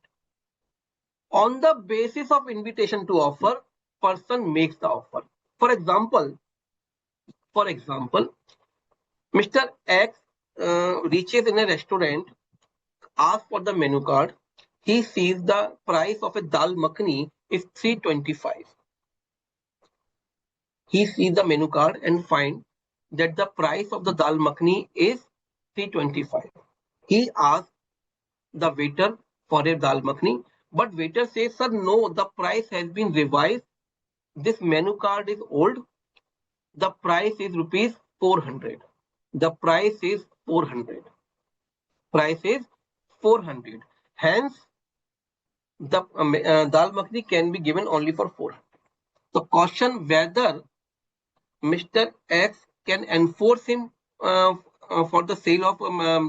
On the basis of invitation to offer, person makes the offer. For example, Mr. X reaches in a restaurant, asks for the menu card. He sees the price of a dal makhani is 325. He sees the menu card and finds that the price of the dal makhani is 325. He asks the waiter for a dal makhani, but waiter says, sir, no, the price has been revised. This menu card is old. The price is rupees 400. The price is 400. Price is 400. Hence, the dal makhani can be given only for 400. The question whether Mr. X can enforce him for the sale of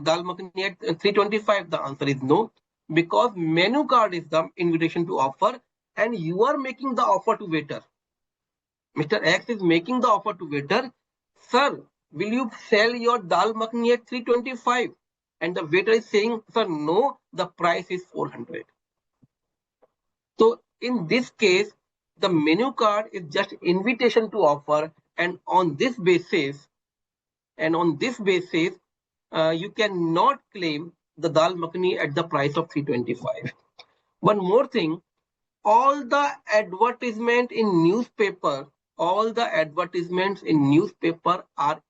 dal makhani at 325, the answer is no, because menu card is the invitation to offer and you are making the offer to waiter. Mr. X is making the offer to waiter, sir, will you sell your dal makhani at 325? And the waiter is saying, sir, no, the price is 400. So in this case, the menu card is just invitation to offer, and on this basis, you cannot claim the dal makhani at the price of 325. One more thing, all the advertisement in newspaper, are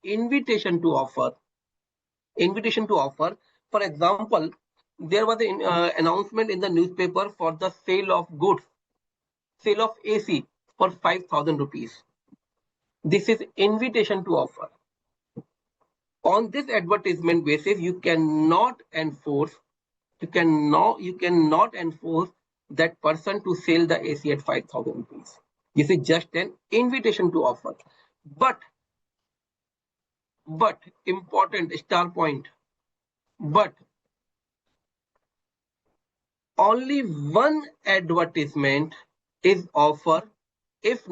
invitation to offer. Invitation to offer. For example, there was an announcement in the newspaper for the sale of goods, sale of AC for 5,000 rupees. This is invitation to offer. On this advertisement basis, you cannot enforce that person to sell the AC at 5,000 rupees. This is just an invitation to offer. But important star point, but only one advertisement is offer if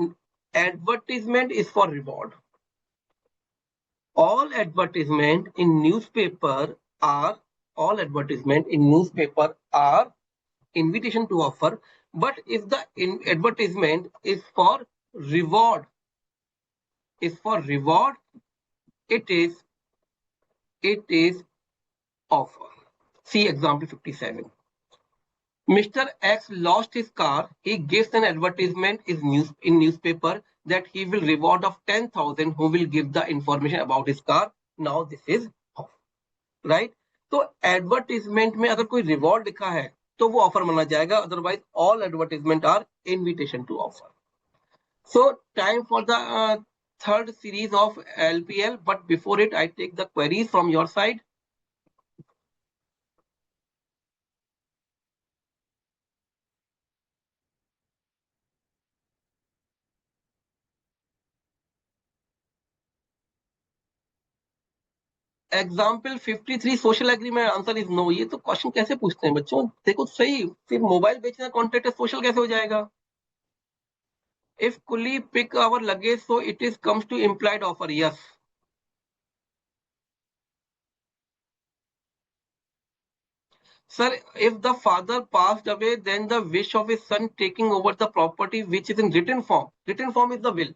advertisement is for reward. All advertisement in newspaper are invitation to offer, but if the advertisement is for reward, it is offer. See example 57. Mr. X lost his car. He gives an advertisement in newspaper that he will reward of 10,000 who will give the information about his car. Now this is off, right? तो advertisement में अगर कोई reward लिखा है तो वो offer माना जाएगा, otherwise all advertisement are invitation to offer. So time for the third series of LPL, but before it I take the queries from your side. Example 53 social agreement, answer is no. ये तो question कैसे पूछते हैं बच्चों, देखो सही, फिर mobile बेचना कॉन्ट्रैक्ट है, सोशल कैसे हो जाएगा? If coolie pick our luggage so it is comes to implied offer. Yes. Sir, if the father passed away, then the wish of his son taking over the property which is in written form. Written form is the will.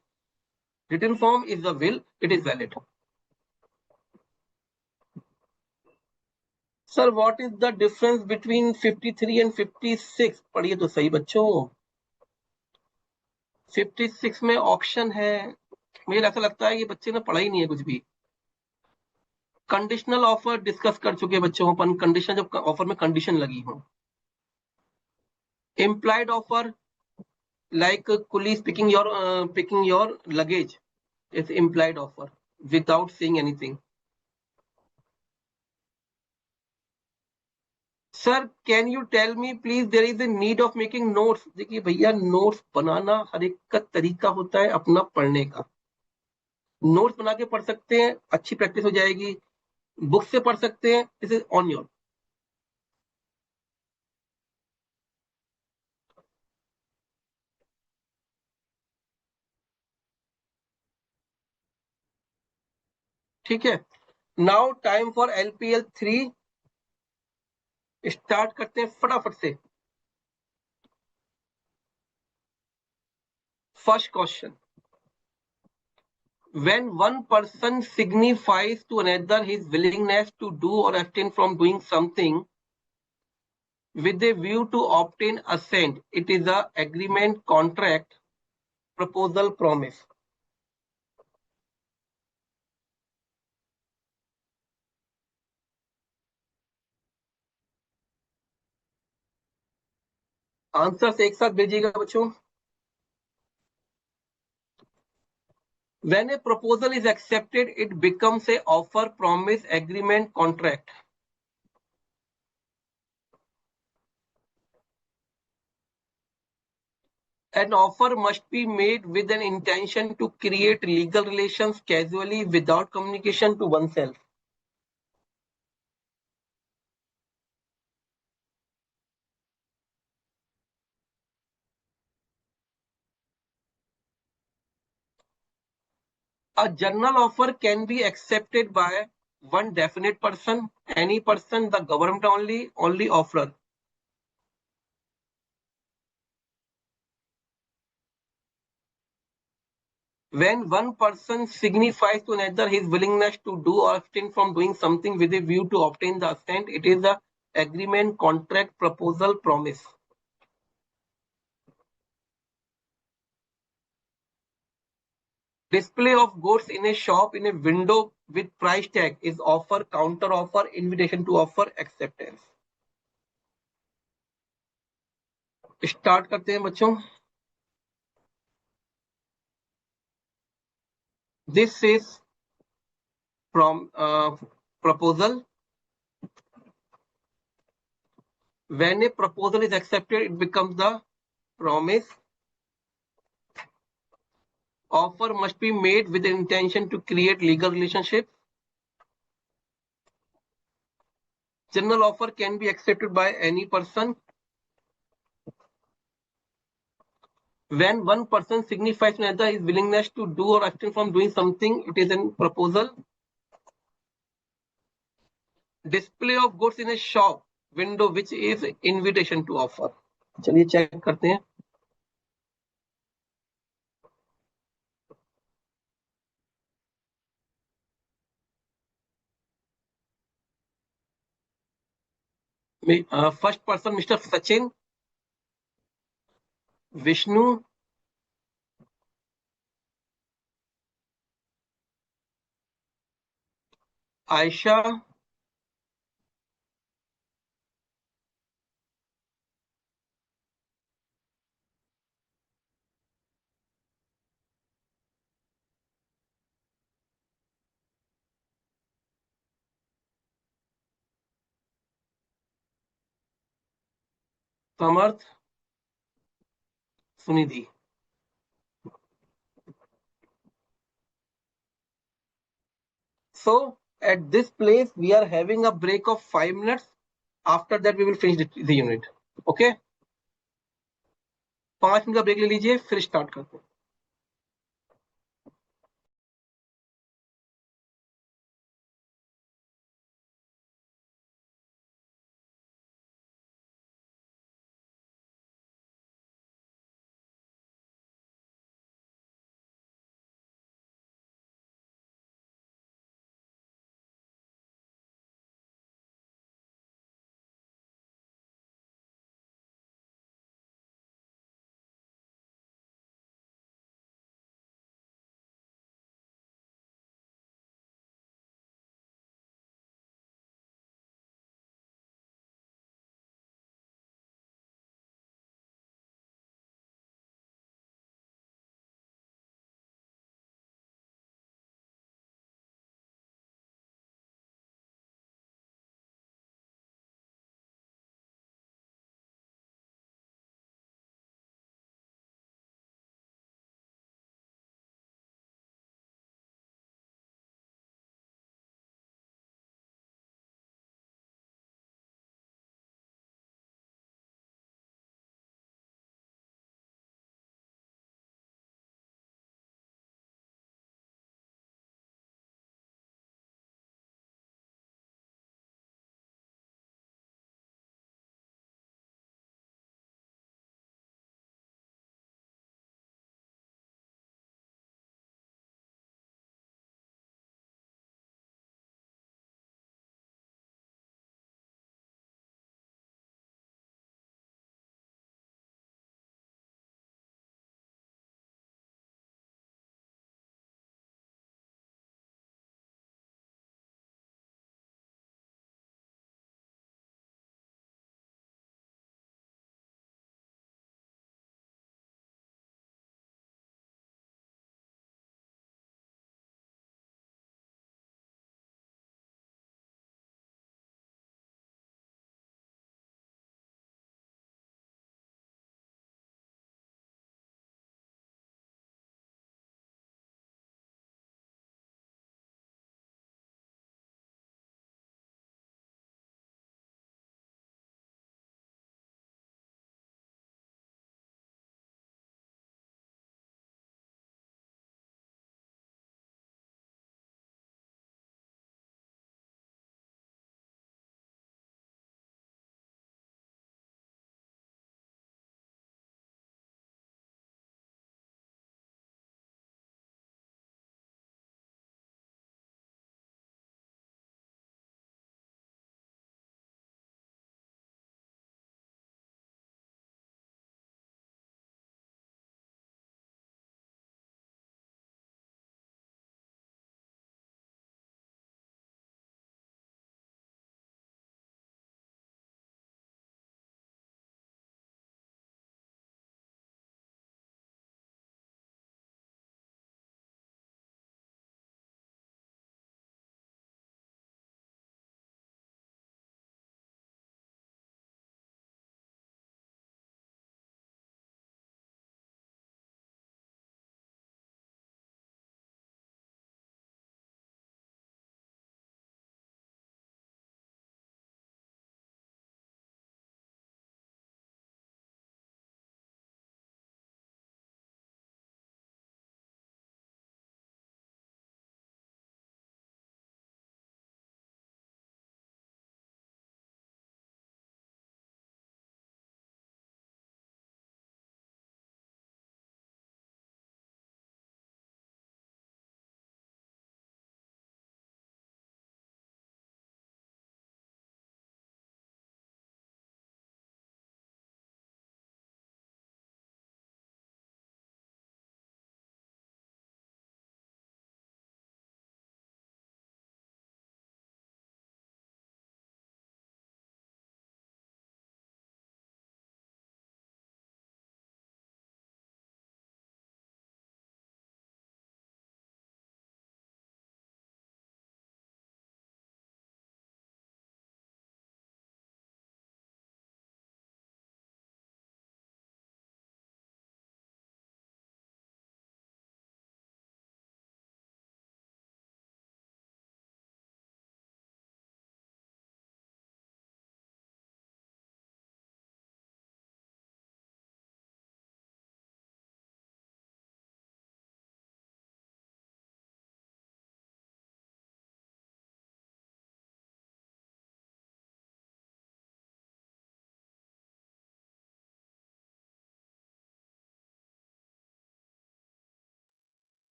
Written form is the will. It is valid. Sir what is the difference between 53 and 56? पढ़िए तो सही बच्चों। 56 में option है। मुझे ऐसा लगता है कि बच्चे ने पढ़ा ही नहीं है कुछ भी। कंडीशनल ऑफर डिस्कस कर चुके बच्चों अपन, कंडीशन जब ऑफर में कंडीशन लगी हो। Implied offer like coolies picking your luggage is implied offer without saying anything. Sir can you tell me please there is a need of making notes? देखिए भैया, नोट्स बनाना हर एक का तरीका होता है अपना पढ़ने का। नोट्स बना के पढ़ सकते हैं, अच्छी प्रैक्टिस हो जाएगी। बुक से पढ़ सकते हैं, दिस इज ऑन योर। ठीक है, now time for LPL 3। Start करते हैं फटाफट से। First question, when one person signifies to another his willingness to do or abstain from doing something with a view to obtain assent, it is a agreement, contract, proposal, promise. Answer एक साथ भेजिएगा बच्चों। When a proposal is accepted, it becomes a offer, promise, agreement, contract. An offer must be made with an intention to create legal relations casually without communication to oneself. A general offer can be accepted by one definite person, any person, the government only offerer. When one person signifies to another his willingness to do or abstain from doing something with a view to obtain the assent, it is the agreement, contract, proposal, promise. Display of goods in a shop in a window with price tag is offer, counter offer, invitation to offer, acceptance. Start करते हैं बच्चों। This is from proposal. When a proposal is accepted, it becomes the promise. Offer must be made with the intention to create legal relationship. General offer can be accepted by any person. When one person signifies to another his willingness to do or abstain from doing something, it is a proposal. Display of goods in a shop window, which is invitation to offer. चलिए check करते हैं। First person mister Sachin, Vishnu, Ayesha, Samarth, Sunidhi. So at this place, we are having a break of 5 minutes. After that, we will finish the unit. Okay? 5 minute का break ले लीजिए, फिर start करते हैं।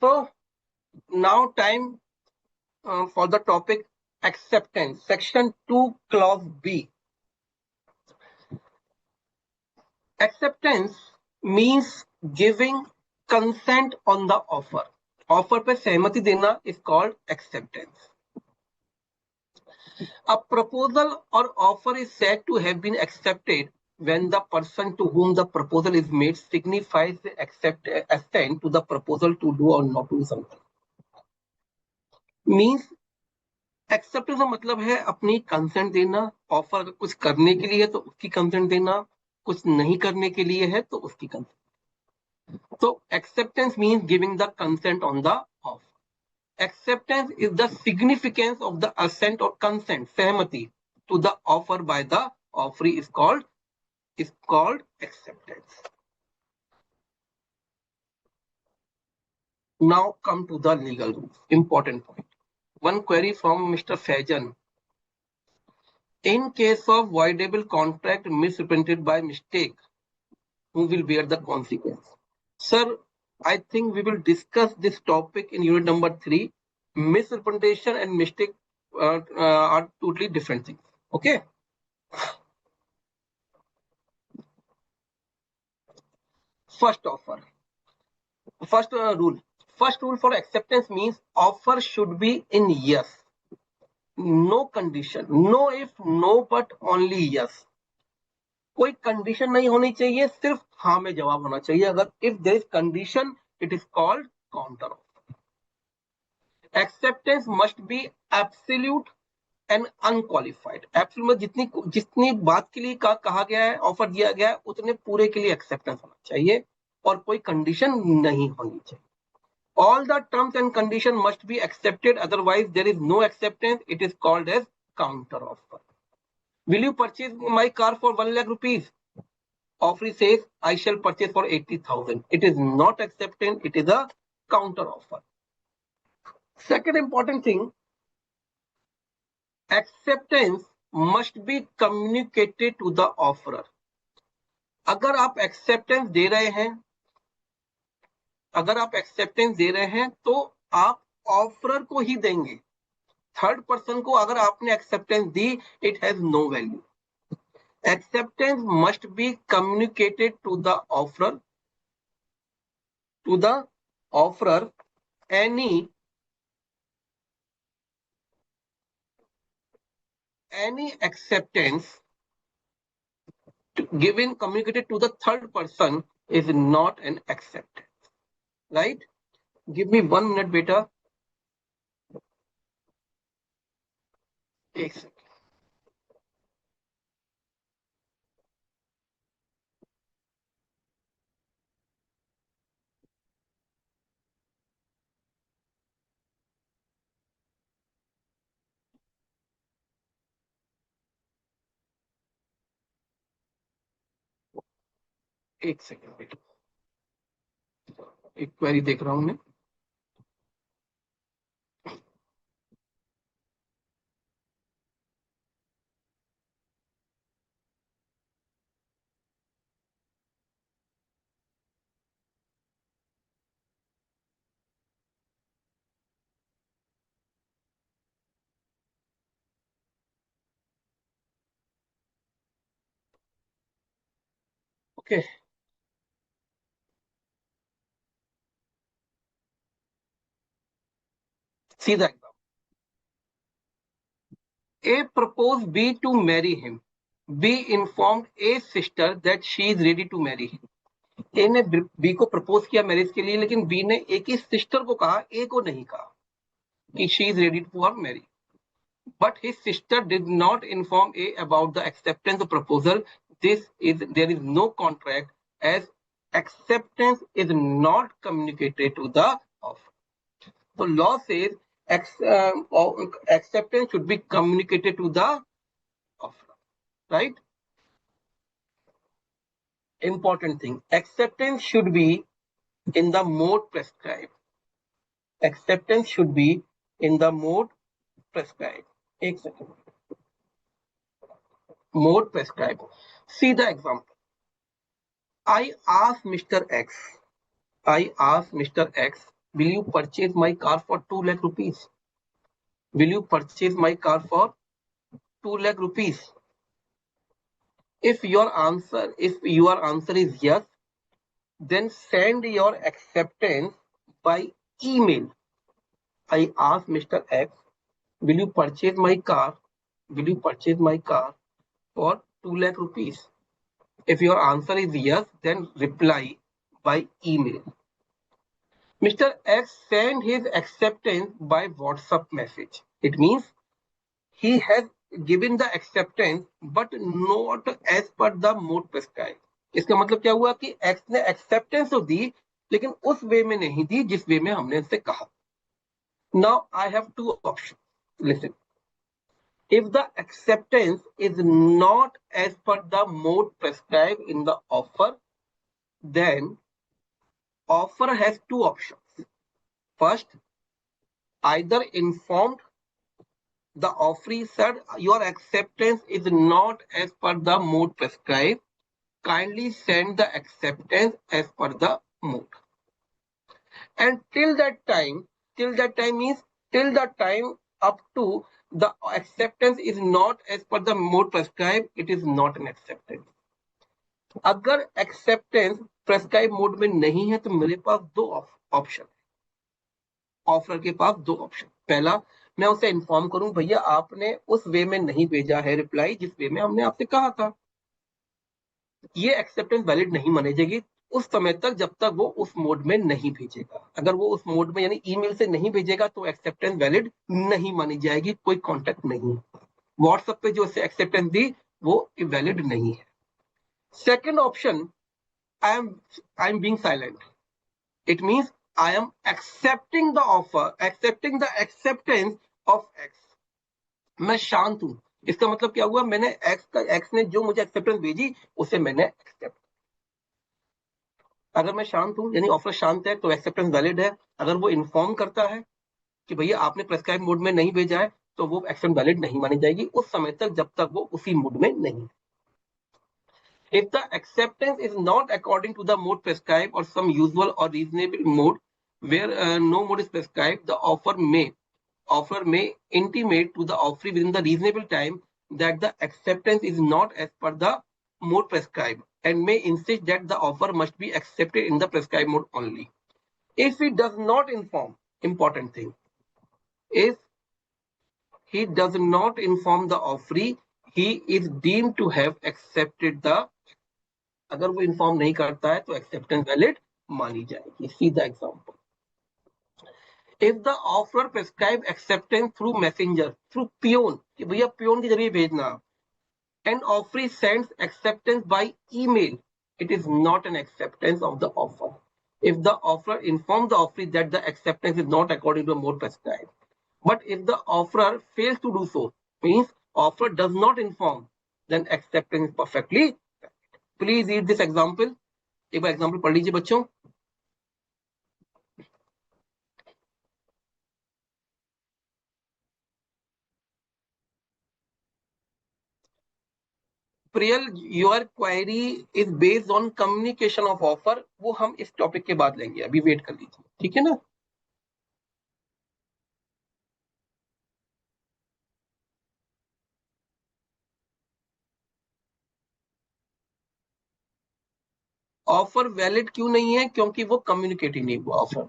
So now time for the topic acceptance. Section 2, clause B. Acceptance means giving consent on the offer. Offer पे सहमति देना is called acceptance. A proposal or offer is said to have been accepted when the person to whom the proposal is made signifies the assent to the proposal to do or not do something. Means acceptance का मतलब है अपनी consent देना. Offer अगर कुछ करने के लिए है तो उसकी कंसेंट देना, कुछ नहीं करने के लिए है तो उसकी कंसेंट. तो acceptance means giving the consent on the offer. Acceptance is the significance of the assent or consent, सहमति, to the offer by the offeree is called acceptance. Now come to the legal rules. Important point. One query from Mr. Fajan. In case of voidable contract misrepresented by mistake, who will bear the consequence? Sir, I think we will discuss this topic in unit number 3. Misrepresentation and mistake are totally different things. Okay. First offer. First rule. First rule for acceptance means offer should be in yes. No condition. No if, no but, only yes. कोई condition नहीं होनी चाहिए, सिर्फ हाँ में जवाब होना चाहिए. अगर if there is condition it is called counter offer. Acceptance must be absolute and unqualified. Absolute में जितनी बात के लिए कहा गया है, ऑफर दिया गया है, उतने पूरे के लिए एक्सेप्टेंस होना चाहिए और कोई कंडीशन नहीं होनी चाहिए. All the terms and conditions must be accepted, otherwise there is no acceptance. It is called as counter offer. Will you purchase my car for 1 lakh rupees? Offer says I shall purchase for 80,000. It is not acceptance. It is a counter offer. Second important thing, acceptance must be communicated to the offerer. अगर आप acceptance दे रहे हैं, तो आप offeror को ही देंगे. Third person को अगर आपने एक्सेप्टेंस दी, it has no value. Acceptance must be communicated to the offeror. Any acceptance given communicated to the third person is not an acceptance. Right? Give me 1 minute, beta. एक second. एक second बेटा, एक query देख रहा हूं मैं. Okay. See the example. A proposed B to marry him. B informed A's sister that she is ready to marry him. A ने B को प्रपोज किया मैरिज के लिए, लेकिन B ने A की सिस्टर को कहा, A को नहीं कहा कि she is ready to marry. But his sister did not inform A about the acceptance of proposal. There is no contract, as acceptance is not communicated to the offer. So law says acceptance should be communicated to the offer. Right? Important thing. Acceptance should be in the mode prescribed. Acceptance should be in the mode prescribed. एक second. Mode prescribed. See the example. I asked Mr. X will you purchase my car for 2 lakh rupees? Will you purchase my car for 2 lakh rupees? If your answer is yes, then send your acceptance by email. I ask Mr. X, will you purchase my car? Will you purchase my car for 2 lakh rupees? If your answer is yes, then reply by email. Mr. X sent his acceptance by WhatsApp message. It means he has given the acceptance but not as per the mode prescribed. इसका मतलब क्या हुआ कि X ने acceptance तो दी लेकिन उस वे में नहीं दी जिस वे में हमने उससे कहा. Now I have two options. Listen. If the acceptance is not as per the mode prescribed in the offer, then offer has two options. First, either informed the offeree said your acceptance is not as per the mode prescribed. Kindly send the acceptance as per the mode. And till that time means till the time up to the acceptance is not as per the mode prescribed, it is not an acceptance. अगर acceptance prescribed mode में नहीं है तो मेरे पास दो option. Offer के पास दो option. पहला, मैं उसे इन्फॉर्म करूं भैया आपने उस वे में नहीं भेजा है रिप्लाई जिस वे में हमने आपसे कहा था. ये एक्सेप्टेंस वैलिड नहीं मानी जाएगी उस समय तक जब तक वो उस मोड में नहीं भेजेगा. अगर वो उस मोड में यानी ईमेल से नहीं भेजेगा तो एक्सेप्टेंस वैलिड नहीं मानी जाएगी, कोई कॉन्टेक्ट नहीं. व्हाट्सएप पे जो एक्सेप्टेंस दी वो वैलिड नहीं है. Second option, I am being silent. It means I am accepting the offer, accepting the acceptance of X. मैं शांत हूं. इसका मतलब क्या हुआ, मैंने X ने जो मुझे एक्सेप्टेंस भेजी उसे मैंने एक्सेप्ट. अगर मैं शांत हूं यानी ऑफर शांत है तो एक्सेप्टेंस वैलिड है. अगर वो इन्फॉर्म करता है कि भैया आपने प्रेस्क्राइब मोड में नहीं भेजा है तो वो एक्सेप्टेंस वैलिड नहीं मानी जाएगी उस समय तक जब तक वो उसी मोड में नहीं. If the acceptance is not according to the mode prescribed or some usual or reasonable mode where no mode is prescribed, the offer may intimate to the offeree within the reasonable time that the acceptance is not as per the mode prescribed and may insist that the offer must be accepted in the prescribed mode only. If he does not inform, important thing, if he does not inform the offeree, he is deemed to have accepted the. अगर वो inform नहीं करता है तो acceptance valid मानी जाएगी. See the example. If the offerer prescribe acceptance through messenger, through peon, कि भैया peon के जरिए भेजना, and offeree sends acceptance by email, it is not an acceptance of the offer. If the offerer informs the offeree that the acceptance is not according to the mode prescribed, but if the offerer fails to do so, means offerer does not inform, then acceptance is perfectly. Please read this example. एक बार example पढ़ लीजिए बच्चों. Priyal, your query is based on communication of offer. वो हम इस topic के बाद लेंगे, अभी वेट कर लीजिए, ठीक है ना. ऑफर वैलिड क्यों नहीं है, क्योंकि वो कम्युनिकेट ही नहीं हुआ offer.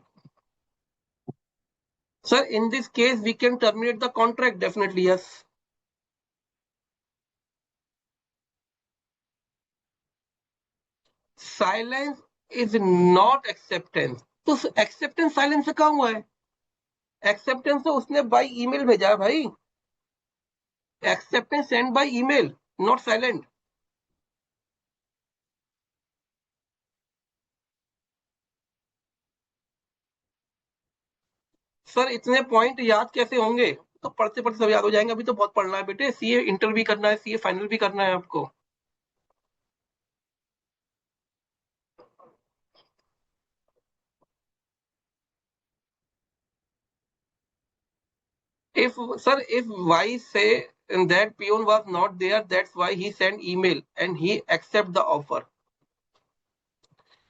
Sir in this case we can terminate the contract. Definitely yes. Silence is not acceptance. तो एक्सेप्टेंस साइलेंस से कहा हुआ है. एक्सेप्टेंस तो उसने बाय ईमेल भेजा है भाई. Acceptance send by email, not silent. Sir इतने पॉइंट याद कैसे होंगे, तो पढ़ते पढ़ते सब याद हो जाएंगे. अभी तो बहुत पढ़ना है बेटे. सीए इंटर भी करना है, सीए फाइनल भी करना है आपको. If Y say that peon was not there, that's why he sent email and he accept the offer.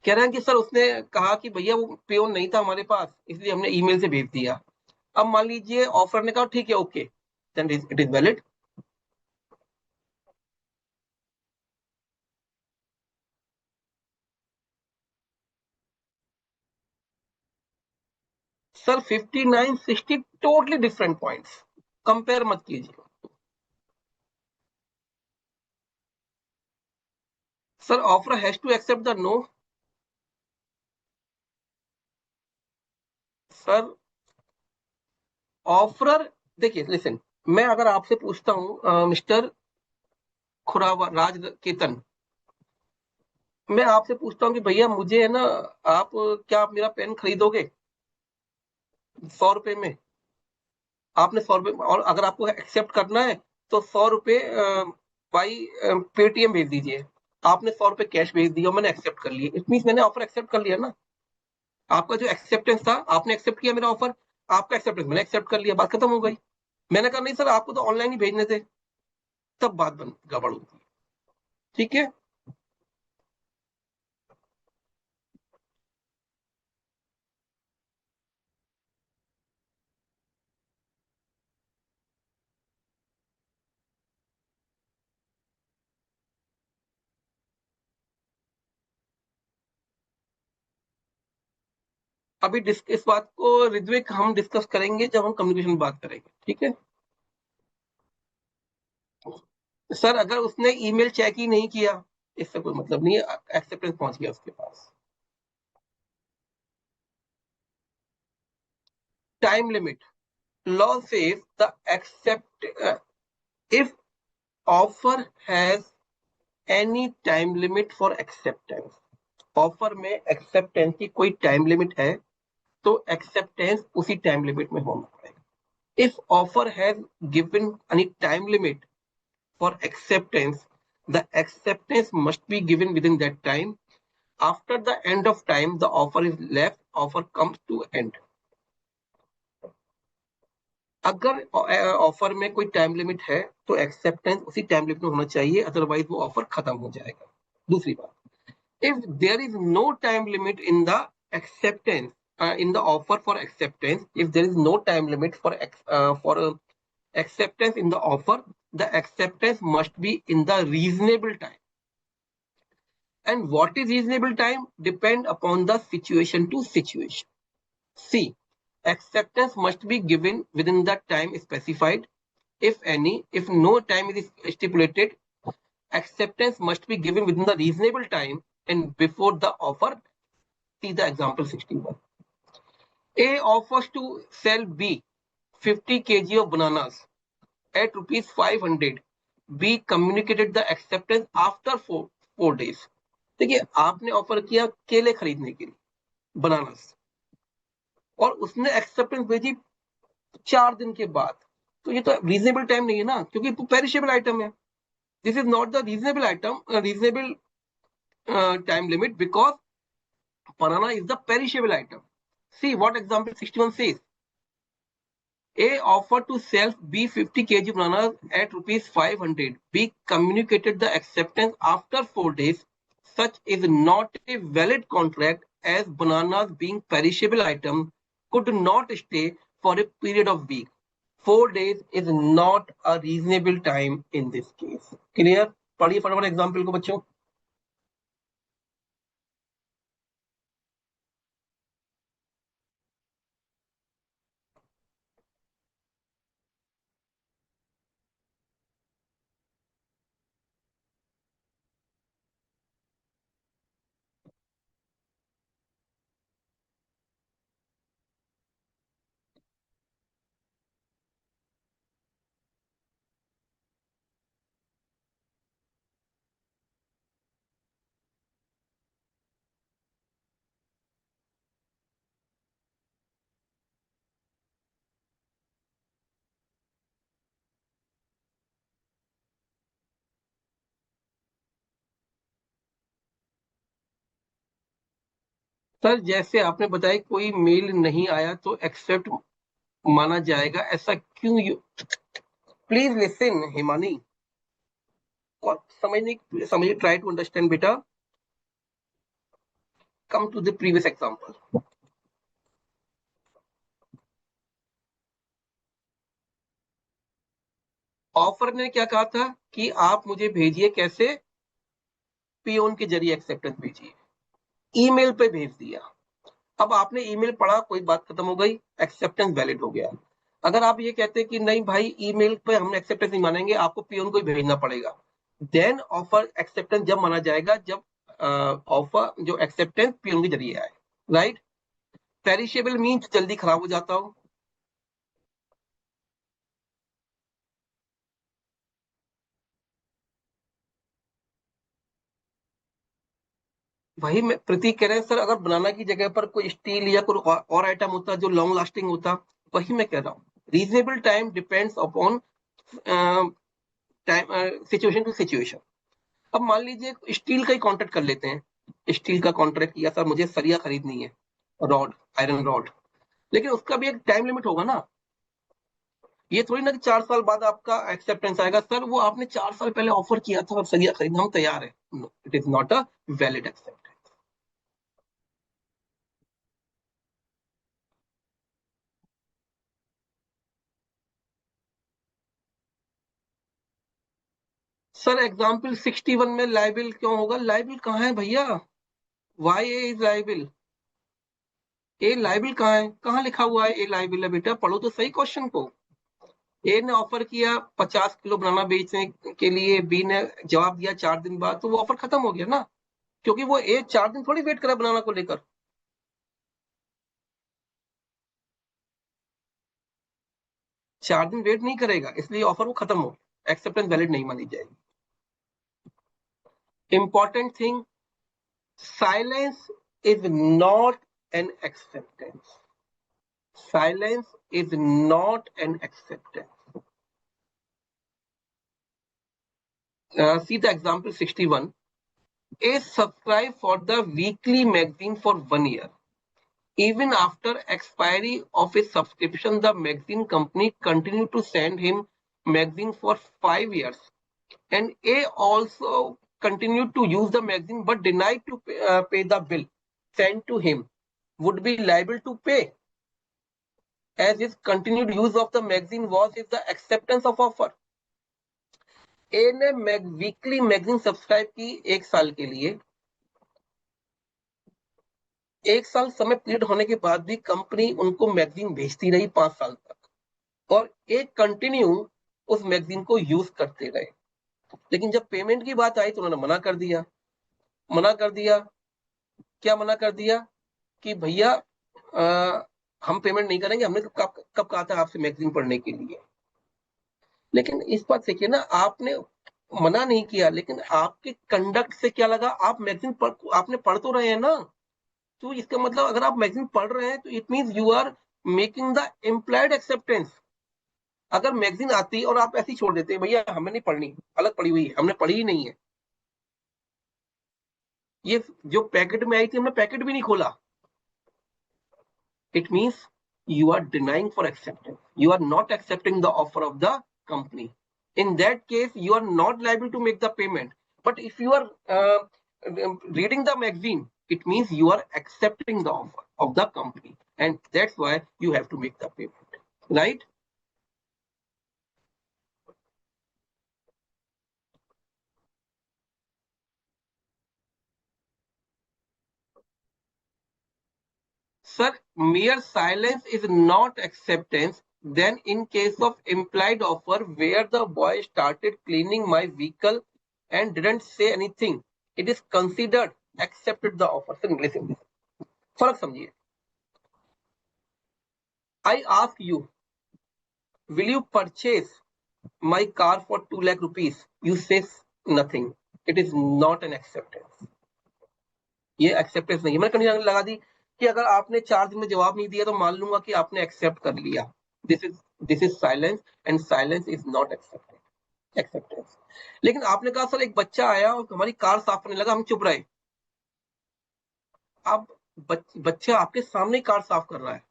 कह रहे हैं कि सर उसने कहा कि भैया वो पेन नहीं था हमारे पास, इसलिए हमने ईमेल से भेज दिया। अब मान लीजिए ऑफर ने कहा ठीक है, okay, then it is valid. Sir 59 60 totally different points, compare मत कीजिए। Sir offer has to accept the no. Sir offer, देखिए लिसन, मैं अगर आपसे पूछता हूं मिस्टर खुरावा राज केतन, मैं आपसे पूछता हूँ कि भैया मुझे है ना, आप क्या आप मेरा पेन खरीदोगे 100 रुपए में? आपने 100 रुपए, और अगर आपको एक्सेप्ट करना है तो 100 रुपए बाई पेटीएम भेज दीजिए। आपने 100 रुपए कैश भेज दिया, मैंने एक्सेप्ट कर लिया, इट मीन मैंने ऑफर एक्सेप्ट कर लिया ना। आपका जो एक्सेप्टेंस था, आपने एक्सेप्ट किया मेरा ऑफर, आपका एक्सेप्टेंस मैंने एक्सेप्ट कर लिया, बात खत्म हो गई। मैंने कहा नहीं सर आपको तो ऑनलाइन ही भेजने थे, तब बात बन गड़बड़ होती है। ठीक है। अभी इस बात को ऋत्विक हम डिस्कस करेंगे जब हम कम्युनिकेशन बात करेंगे, ठीक है। सर अगर उसने ईमेल चेक ही नहीं किया, इससे कोई मतलब नहीं है, एक्सेप्टेंस पहुंच गया उसके पास। Time limit, law says the accept if offer has any time limit for acceptance, offer में एक्सेप्टेंस की कोई टाइम लिमिट है तो एक्सेप्टेंस उसी टाइम लिमिट में होना पड़ेगा। If offer has given any time limit for acceptance, the acceptance must be given within that time. After the end of time, the offer is left, offer comes to end. अगर offer में कोई time limit है तो acceptance उसी time limit में होना चाहिए, otherwise वो ऑफर खत्म हो जाएगा। दूसरी बात, if there is no time limit in the acceptance in the offer for acceptance, if there is no time limit for acceptance in the offer, the acceptance must be in the reasonable time. And what is reasonable time depend upon the situation to situation. C. Acceptance must be given within the time specified, if any. If no time is stipulated, acceptance must be given within the reasonable time and before the offer. See the example 61. A offers to sell B 50 kg of bananas at rupees 500. B communicated the acceptance after 4 days. देखिए आपने offer किया केले खरीदने के लिए, bananas, और उसने acceptance भेजी 4 दिन के बाद, तो ये तो रीजनेबल टाइम नहीं है ना, क्योंकि पेरिशेबल आइटम है। This is not the reasonable item, reasonable time limit, because banana is the perishable item. See what example 61 says. A offered to sell B 50 kg bananas at rupees 500. B communicated the acceptance after 4 days. Such is not a valid contract as bananas being perishable item could not stay for a period of week. 4 days is not a reasonable time in this case. Clear? पढ़िए फटाफट example को बच्चों। Sir जैसे आपने बताया कोई mail नहीं आया तो एक्सेप्ट माना जाएगा, ऐसा क्यों? प्लीज लिसन हिमानी, और समझने समझिए, ट्राई टू अंडरस्टैंड बेटा। come to the previous example. Offer ने क्या कहा था कि आप मुझे भेजिए, कैसे, पियोन के जरिए एक्सेप्टेंस भेजिए, ईमेल पे भेज दिया। अब आपने ईमेल पढ़ा, कोई बात खत्म हो गई, एक्सेप्टेंस वैलिड हो गया। अगर आप ये कहते कि नहीं भाई ईमेल पे हम एक्सेप्टेंस नहीं मानेंगे, आपको पियोन को भेजना पड़ेगा, देन ऑफर एक्सेप्टेंस जब माना जाएगा जब ऑफर जो एक्सेप्टेंस पियोन के जरिए आए, राइट। पेरिशेबल मीन्स जल्दी खराब हो जाता हो। वही मैं प्रतीक कह रहे हैं सर, अगर बनाना की जगह पर कोई स्टील या कोई और आइटम होता जो लॉन्ग लास्टिंग होता, वही मैं कह रहा हूँ। Reasonable time depends upon time, situation to situation. अब मान लीजिए स्टील का ही कॉन्ट्रैक्ट कर लेते हैं, स्टील का कॉन्ट्रैक्ट किया, सर मुझे सरिया खरीदनी है, रॉड, आयरन रॉड, लेकिन उसका भी एक टाइम लिमिट होगा ना। ये थोड़ी ना कि 4 साल बाद आपका एक्सेप्टेंस आएगा, सर वो आपने 4 साल पहले ऑफर किया था और सरिया खरीदना हम तैयार है, no, it is not a valid acceptance. Sir example 61 में लाइबिल क्यों होगा? लाइबिल कहाँ है भैया? Y A is लाइबिल? ए लाइबिल कहाँ है? कहाँ लिखा हुआ है ए लाइबिल है? बेटा पढ़ो तो सही क्वेश्चन को। ए ने ऑफर किया 50 किलो बनाना बेचने के लिए, बी ने जवाब दिया 4 दिन बाद, तो वो ऑफर खत्म हो गया ना, क्योंकि वो ए 4 दिन थोड़ी वेट करा बनाना को लेकर। 4 दिन वेट नहीं करेगा, इसलिए ऑफर वो खत्म हो गया, एक्सेप्टेंस वैलिड नहीं मानी जाएगी। Important thing, silence is not an acceptance. Silence is not an acceptance. See the example 61. A subscribe for the weekly magazine for 1 year. Even after expiry of his subscription, the magazine company continued to send him magazine for 5 years. And A also continued to use the magazine but denied to pay the bill sent to him. Would be liable to pay, as his continued use of the magazine was his the acceptance of offer. ए ने weekly magazine subscribe की 1 साल के लिए, 1 साल समय period होने के बाद भी कंपनी उनको मैगजीन भेजती रही 5 साल तक, और एक कंटिन्यू उस मैगजीन को यूज करते रहे। लेकिन जब पेमेंट की बात आई तो उन्होंने मना कर दिया। मना कर दिया, क्या मना कर दिया कि भैया हम पेमेंट नहीं करेंगे, हमने कब कहा था आपसे मैगजीन पढ़ने के लिए। लेकिन इस बात से कि ना आपने मना नहीं किया, लेकिन आपके कंडक्ट से क्या लगा, आप मैगजीन आपने पढ़ तो रहे हैं ना। तो इसका मतलब अगर आप मैगजीन पढ़ रहे हैं तो it means you are making the implied acceptance. अगर मैगजीन आती और आप ऐसे ही छोड़ देते भैया हमें नहीं पढ़नी, अलग पड़ी हुई है, हमने पढ़ी ही नहीं है, ये जो पैकेट में आई थी हमने पैकेट भी नहीं खोला, it means you are denying for acceptance. You are not accepting the offer of the company. In that case, you are not liable to make the payment. But if you are reading the magazine, it means you are accepting the offer of the company. And that's why you have to make the payment. Right? Sir, mere silence is not acceptance. Then in case of implied offer where the boy started cleaning my vehicle and didn't say anything, it is considered accepted the offer. Sir, listen, फर्क समझिए। I ask you, will you purchase my car for 2 lakh rupees? You say nothing. It is not an acceptance. ये acceptance नहीं है। मैंने condition लगा दी कि अगर आपने 4 दिन में जवाब नहीं दिया तो मान लूंगा कि आपने एक्सेप्ट कर लिया। This is silence, and silence is not acceptance. लेकिन आपने कहा सर एक बच्चा आया और हमारी कार साफ करने लगा, हम चुप रहे। अब बच्चा आपके सामने कार साफ कर रहा है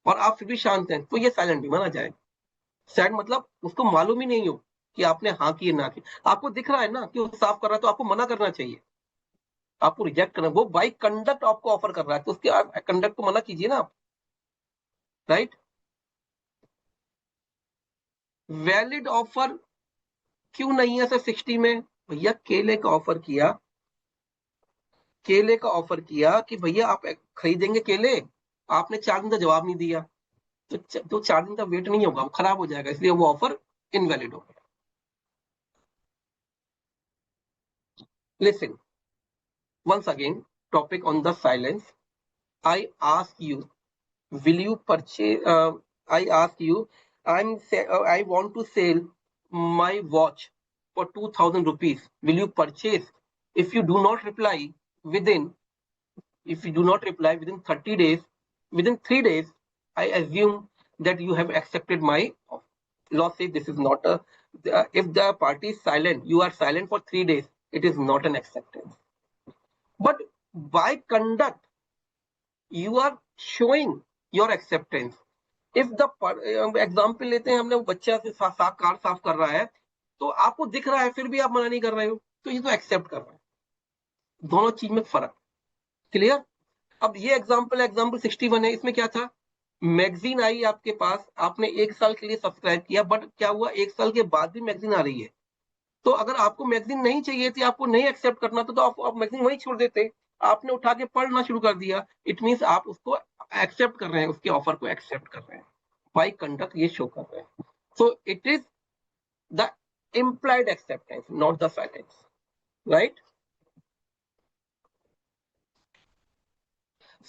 और आप फिर भी शांत हैं, तो ये साइलेंट भी माना जाए। साइलेंट मतलब उसको मालूम ही नहीं हो कि आपने हाँ की ना की, आपको दिख रहा है ना कि वो साफ कर रहा है, तो आपको मना करना चाहिए। आपको रिजेक्ट करना, वो बाई कंडक्ट आपको ऑफर कर रहा है, तो उसके कंडक्ट को मना कीजिए ना आप, राइट। वैलिड ऑफर क्यों नहीं है सर 60 में? भैया केले का ऑफर किया, केले का ऑफर किया कि भैया आप खरीदेंगे केले, आपने 4 दिन का जवाब नहीं दिया, तो 4 दिन का वेट नहीं होगा, खराब हो जाएगा, इसलिए वो ऑफर इनवैलिड हो गया। Listen once again, topic on the silence. I ask you, will you purchase? I ask you, I want to sell my watch for 2,000 rupees. Will you purchase? If you do not reply within, if you do not reply within 30 days, within 3 days, I assume that you have accepted my offer. Law says this is not a. If the party is silent, you are silent for 3 days. It is not an acceptance. But by conduct, you are showing your acceptance. If the example लेते हैं, हमने बच्चा से car साफ कर रहा है, तो आपको दिख रहा है फिर भी आप मना नहीं कर रहे हो, तो ये तो एक्सेप्ट कर रहा है। दोनों चीज में फर्क, क्लियर? अब ये एग्जाम्पल 61 है, इसमें क्या था? मैगजीन आई आपके पास, आपने 1 साल के लिए सब्सक्राइब किया, बट क्या हुआ, 1 साल के बाद भी मैगजीन आ रही है। तो अगर आपको मैगजीन नहीं चाहिए थी, आपको नहीं एक्सेप्ट करना था, तो आप मैगजीन वहीं छोड़ देते, आपने उठा के पढ़ना शुरू कर दिया। इट मीन्स आप उसको एक्सेप्ट कर रहे हैं, उसके ऑफर को एक्सेप्ट कर रहे हैं, बाई कंडक्ट ये शो कर रहे हैं। सो it is the implied acceptance, not the silence, right?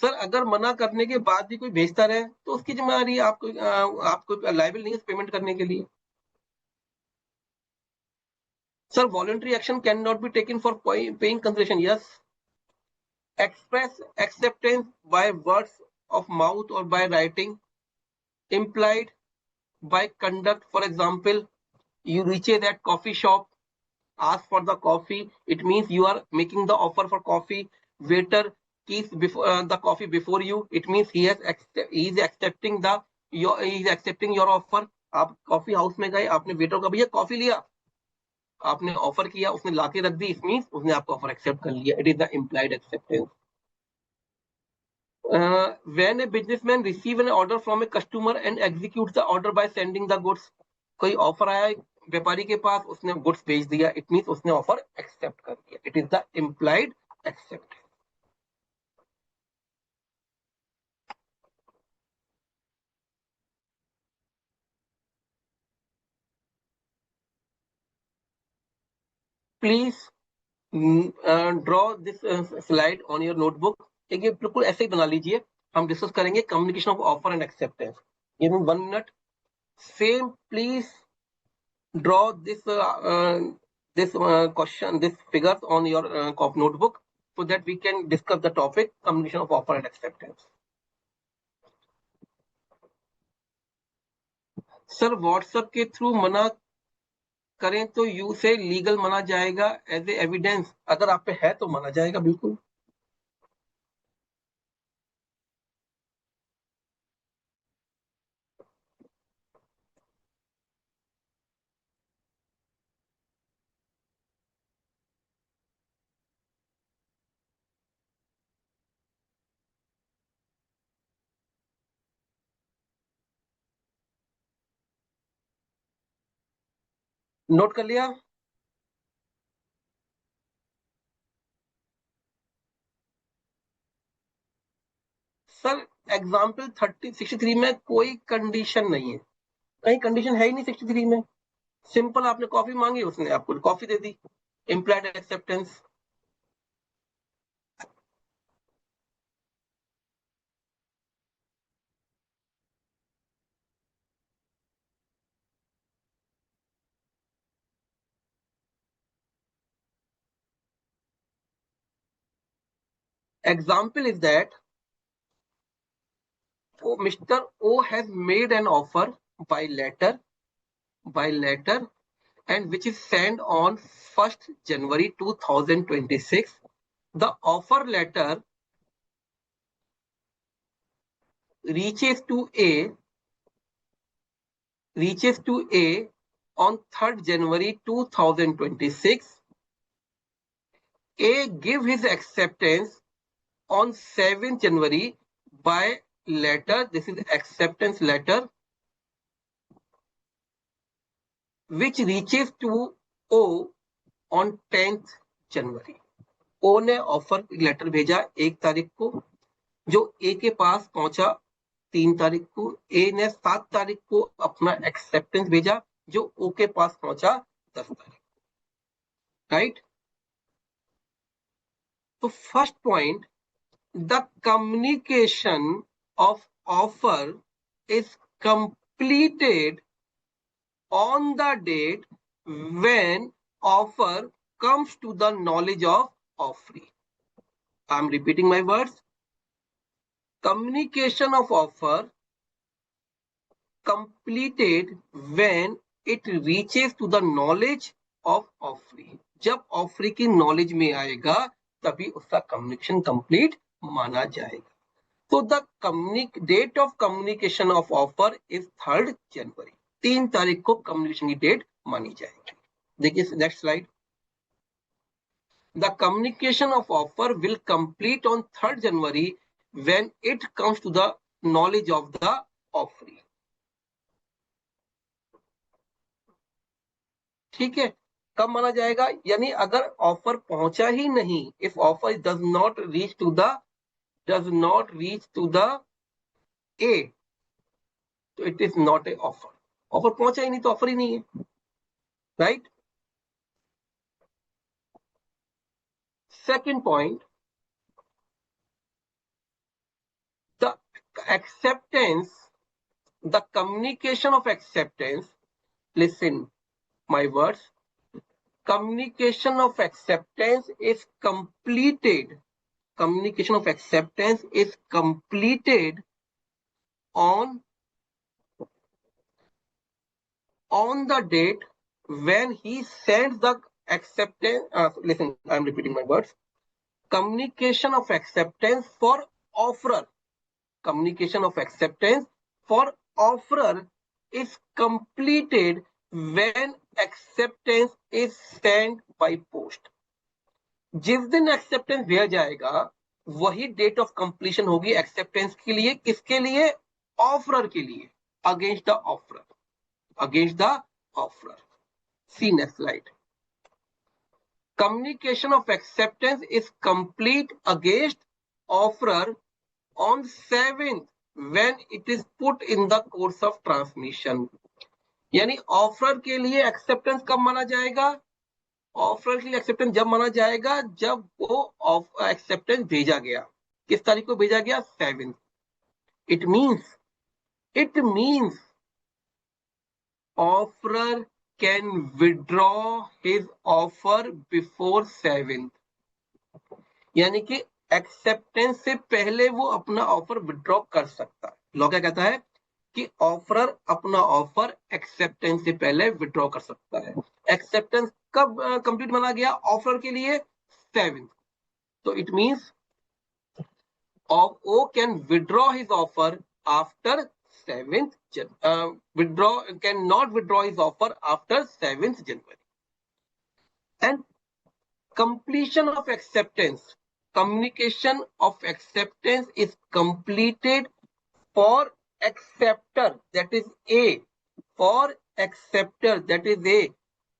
Sir अगर मना करने के बाद भी कोई भेजता रहे, तो उसकी जिम्मेदारी आपको लायबल नहीं है पेमेंट करने के लिए। Sir voluntary action can not be taken for paying consideration, yes. Express acceptance by words of mouth or by writing, implied by conduct. For example, you reach that coffee shop, ask for the coffee. It means you are making the offer for coffee. Waiter keeps the coffee before you. It means he is accepting your offer. आप coffee house में गए, आपने waiter का भैया coffee लिया, आपने offer किया, उसने लाके रख दी, इट मींस उसने आपका ऑफर एक्सेप्ट कर लिया। It is the implied acceptance. when a businessman receive an order from a customer and executes the order by sending the goods, कोई ऑफर आया व्यापारी के पास, उसने गुड्स भेज दिया, इट मींस उसने ऑफर एक्सेप्ट कर दिया। It is the implied accept. Please draw this slide on your notebook. एक ये बिल्कुल ऐसे ही बना लीजिए। हम डिस्कस करेंगे communication of offer and acceptance. Give me 1 minute. Same please draw this question, this figures on your notebook, so that we can discuss the topic combination of offer and acceptance. Sir WhatsApp के through मना करें तो you से legal माना जाएगा as a evidence? अगर आप पे है तो माना जाएगा, बिल्कुल। नोट कर लिया? सर एग्जाम्पल 63 में कोई कंडीशन नहीं है, कहीं कंडीशन है ही नहीं 63 में। सिंपल आपने कॉफी मांगी, उसने आपको coffee they the, implied acceptance. Example is that Mr. O has made an offer by letter, and which is sent on 1st January 2026. The offer letter reaches to A on 3rd January 2026. A give his acceptance on 7th January by letter, this is acceptance letter, which reaches to O on 10th January. O ने offer letter भेजा 1 तारीख को, जो ए के पास पहुंचा 3 तारीख को. ए ने 7 तारीख को अपना एक्सेप्टेंस भेजा, जो ओ के पास पहुंचा 10 तारीख. राइट. तो first point, the communication of offer is completed on the date when offer comes to the knowledge of offeree. I am repeating my words. Communication of offer completed when it reaches to the knowledge of offeree. जब offeree की knowledge में आएगा तभी उसका communication complete माना जाएगा. So the date of communication of offer is 3rd January. 3 तारीख को कम्युनिकेशन की डेट मानी जाएगी. देखिए next slide. The communication of offer will complete on 3rd January when it comes to the knowledge of the offeree. ठीक है. कब माना जाएगा? यानी अगर ऑफर पहुंचा ही नहीं, if offer does not reach to the A, तो it is not a offer. Offer पहुंचा ही नहीं तो ऑफर ही नहीं है. Right. Second point, the acceptance, the communication of acceptance, listen my words, communication of acceptance is completed on the date when he sends the acceptance. Listen, I am repeating my words. Communication of acceptance for offerer is completed when acceptance is sent by post. जिस दिन acceptance भेजा जाएगा वही date of completion होगी acceptance के लिए. किसके लिए? ऑफरर के लिए. Against the offeror. See next slide. Communication of acceptance is complete against offerer on 7th when it is put in the course of transmission. यानी ऑफरर के लिए एक्सेप्टेंस कब माना जाएगा? ऑफरर के लिए एक्सेप्टेंस जब माना जाएगा जब वो एक्सेप्टेंस भेजा गया. किस तारीख को भेजा गया? 7th. It means offerer can withdraw his offer before 7th. यानी कि एक्सेप्टेंस से पहले वो अपना ऑफर विड्रॉ कर सकता है. लॉ क्या कहता है कि ऑफरर अपना ऑफर एक्सेप्टेंस से पहले विड्रॉ कर सकता है. एक्सेप्टेंस कब कंप्लीट माना गया ऑफर के लिए? 7th. तो it means O can withdraw his offer after 7th. Cannot withdraw his offer after 7th January. And completion of acceptance. Communication of acceptance is completed for acceptor, that is A. For acceptor, that is A,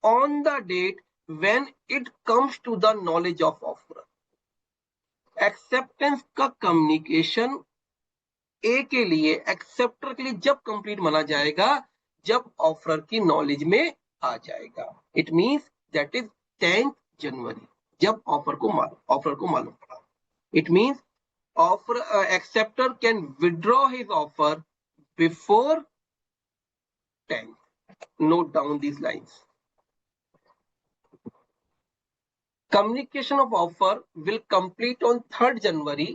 on the date when it comes to the knowledge of offerer. Acceptance का communication ए के लिए acceptor के लिए जब complete माना जाएगा जब offeror की नॉलेज में आ जाएगा. It means that is 10th January, जब ऑफरर को मालूम पड़ा. It means offer acceptor can withdraw his offer before 10th. Note down these lines. Communication of offer will complete on 3rd January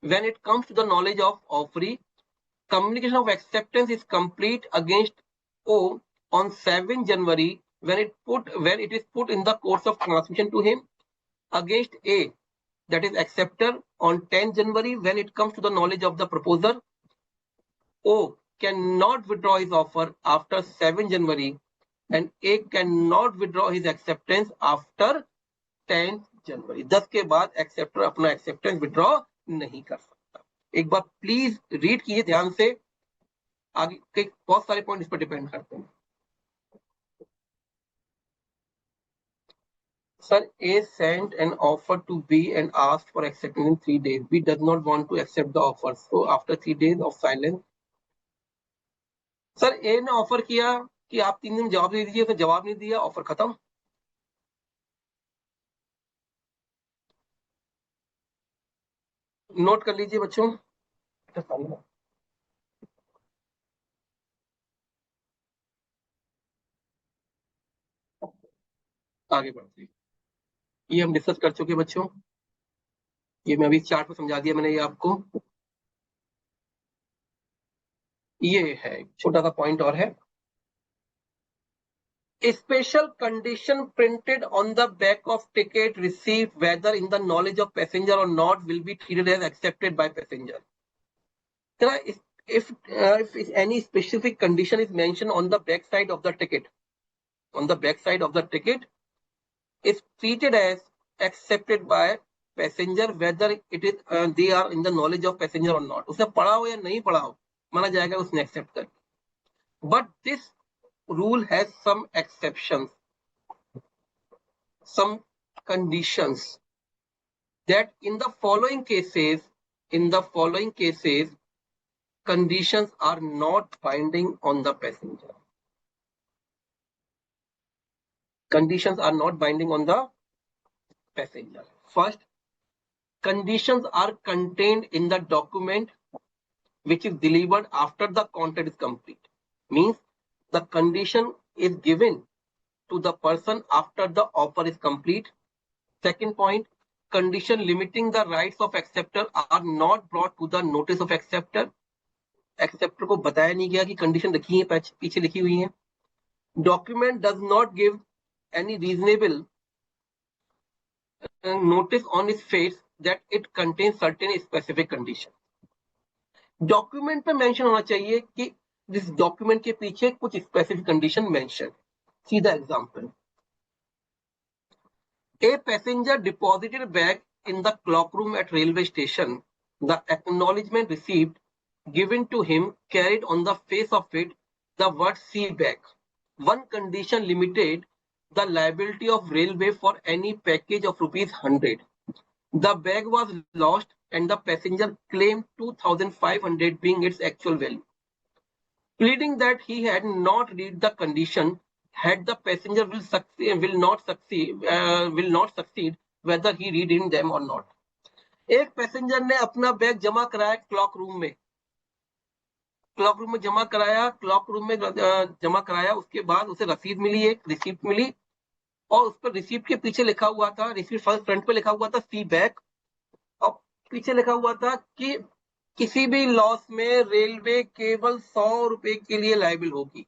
when it comes to the knowledge of offeree. Communication of acceptance is complete against O on 7th January when it is put in the course of transmission to him. Against A, that is acceptor, on 10th January when it comes to the knowledge of the proposer. O cannot withdraw his offer after 7th January and A cannot withdraw his acceptance after 10th जनवरी। 10 के बाद acceptor अपना acceptance withdraw नहीं कर सकता। एक बार please read कीजिए ध्यान से, आगे के बहुत सारे पॉइंट इस पर डिपेंड करते हैं। Sir, A sent an offer to B and asked for acceptance in 3 days. B does not want to accept the offer. So after 3 days of silence, sir ए ने ऑफर किया कि आप 3 दिन जवाब दे दीजिए, तो जवाब नहीं दिया, ऑफर खत्म। नोट कर लीजिए बच्चों। आगे बढ़ते, ये हम डिस्कस कर चुके बच्चों, ये मैं अभी चार्ट में समझा दिया मैंने ये आपको। ये है छोटा सा पॉइंट और है, special condition printed on the back of ticket received whether in the knowledge of passenger or not will be treated as accepted by passenger. If any specific condition is mentioned on the back side of the ticket, is treated as accepted by passenger whether it is they are in the knowledge of passenger or not. उसे पढ़ा हो या नहीं पढ़ा हो माना जाएगा उसने एक्सेप्ट कर। But this rule has some exceptions, some conditions, that in the following cases, conditions are not binding on the passenger. Conditions are not binding on the passenger. First, conditions are contained in the document which is delivered after the contract is complete. Means the condition is given to the person after the offer is complete. Second point, condition limiting the rights of acceptor are not brought to the notice of acceptor. Acceptor को बताया नहीं गया कि condition लिखी है, पीछे लिखी हुई है। Document does not give any reasonable notice on its face that it contain certain specific condition. Document पे मेंशन होना चाहिए कि जिस डॉक्यूमेंट के पीछे कुछ स्पेसिफिक कंडीशन मेंशन। सीधा example, A passenger deposited bag in the clock room at railway station. The acknowledgement received given to him carried on the face of it the word C bag. One condition limited the liability of railway for any package of ₹100. The bag was lost and the passenger claimed 2,500 being its actual value. Pleading that he had not read the condition, had the passenger will not succeed whether he read in them or not. एक passenger ने अपना bag जमा कराया clock room में, जमा कराया, उसके बाद उसे रसीद मिली, एक रिसीप्ट मिली, और उस पर रिसीप्ट के पीछे लिखा हुआ था, रिसीप्ट फ्रंट पे लिखा हुआ था सी बैग, और पीछे लिखा हुआ था कि किसी भी लॉस में रेलवे केवल ₹100 के लिए लायबल होगी।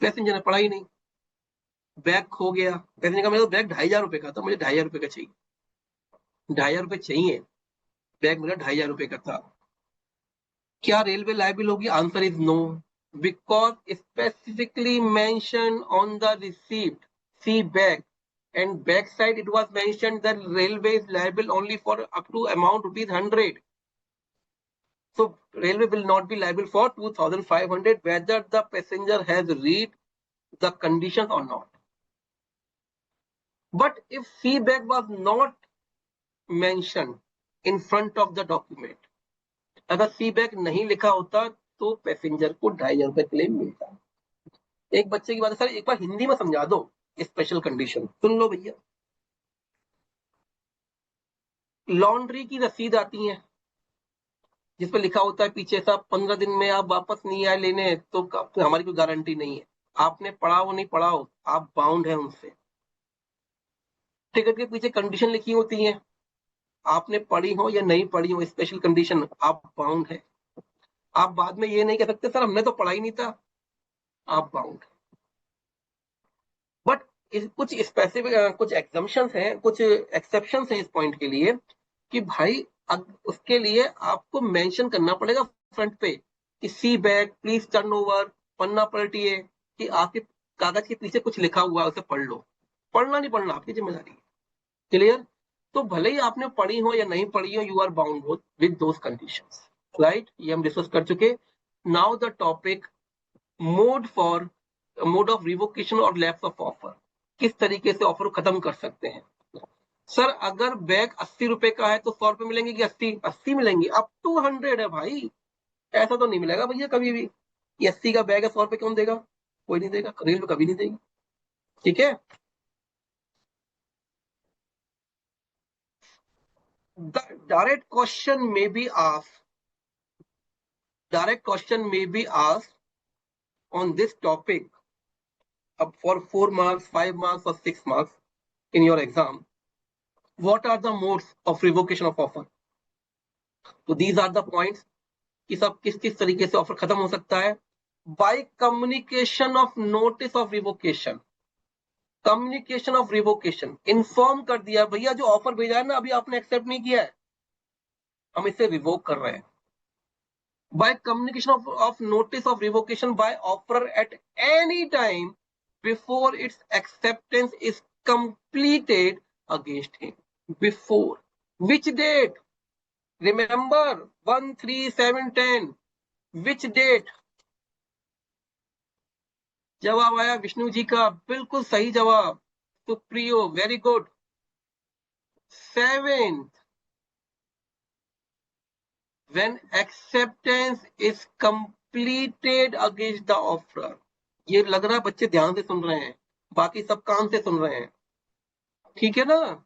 पैसेंजर ने पढ़ा ही नहीं, बैग खो गया। पैसेंजर का मेरा तो बैग ₹2,500 का था, मुझे ₹2,500 का चाहिए, ₹2,500 चाहिए, बैग मेरा ₹2,500 का था। क्या रेलवे लायबल होगी? Answer is no, because specifically mention on the receipt see bag and backside it was mentioned that railway is liable only for up to amount ₹100. So railway will not be liable for 2,500 whether the passenger has read the conditions or not. But if C bag was not mentioned in front of the document, अगर C bag नहीं लिखा होता तो passenger को ₹2,500 claim मिलता। एक बच्चे की बात है, सर एक बार हिंदी में समझा दो स्पेशल कंडीशन। सुन लो भैया, लॉन्ड्री की रसीद आती है जिसपे लिखा होता है पीछे साहब 15 दिन में आप वापस नहीं आए लेने तो हमारी कोई गारंटी नहीं है। आपने पढ़ा हो नहीं पढ़ा हो, आप बाउंड है उनसे। टिकट के पीछे कंडीशन लिखी होती है, आपने पढ़ी हो या नहीं पढ़ी हो स्पेशल कंडीशन, आप बाउंड है। आप बाद में ये नहीं कह सकते सर हमने तो पढ़ा ही नहीं था, आप बाउंड। बट कुछ स्पेसिफिक कुछ एग्जम्पशंस हैं, कुछ एक्सेप्शंस हैं इस पॉइंट के लिए कि भाई उसके लिए आपको मेंशन करना पड़ेगा फ्रंट पे कि सी बैग प्लीज टर्न ओवर, पन्ना पलटिए, कि आपके कागज के पीछे कुछ लिखा हुआ है उसे पढ़ लो। पढ़ना नहीं पढ़ना आपकी जिम्मेदारी है। क्लियर? तो भले ही आपने पढ़ी हो या नहीं पढ़ी हो, you are bound with those conditions, right? ये हम डिस्कस कर चुके. Now the topic mode mode of revocation और लैप्स ऑफ ऑफर. किस तरीके से ऑफर को खत्म कर सकते हैं. सर अगर बैग 80 रुपए का है तो 100 रुपए मिलेंगे कि 80 मिलेंगे? अप टू 100 है भाई, ऐसा तो नहीं मिलेगा भैया कभी भी. ये 80 का बैग है, 100 रुपए कौन देगा? कोई नहीं देगा, रेलवे कभी नहीं देगी. ठीक है. The direct question may be asked, direct question may be asked on this topic up for 4 marks, 5 marks or 6 marks in your exam. What are the modes of revocation of offer? So these are the points कि सब किस किस तरीके से offer खत्म हो सकता है. By communication of notice of revocation. Communication of revocation, inform कर दिया भैया जो ऑफर भेजा है ना अभी आपने एक्सेप्ट नहीं किया है, हम इसे रिवोक कर रहे हैं. By communication of notice of revocation by offerer at any time before its acceptance is completed against him. Before which date? Remember 1, 3, 7, 10. Which date? जवाब आया विष्णु जी का, बिल्कुल सही जवाब. Supriyo, very good. 7th, when acceptance is completed against the offerer. ये लग रहा है बच्चे ध्यान से सुन रहे हैं, बाकी सब कान से सुन रहे हैं. ठीक है ना.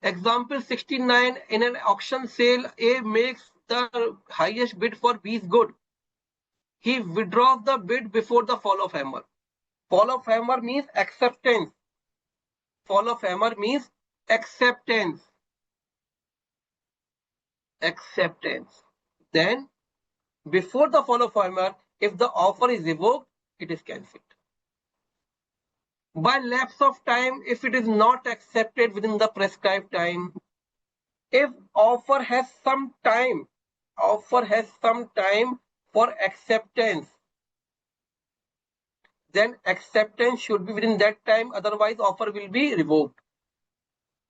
Example 69, in an auction sale A makes the highest bid for B is good. He withdraws the bid before the fall of hammer. Fall of hammer means acceptance. Fall of hammer means acceptance. Acceptance. Then before the fall of hammer, if the offer is revoked, it is cancelled. By lapse of time, if it is not accepted within the prescribed time, if offer has some time for acceptance, then acceptance should be within that time, otherwise offer will be revoked.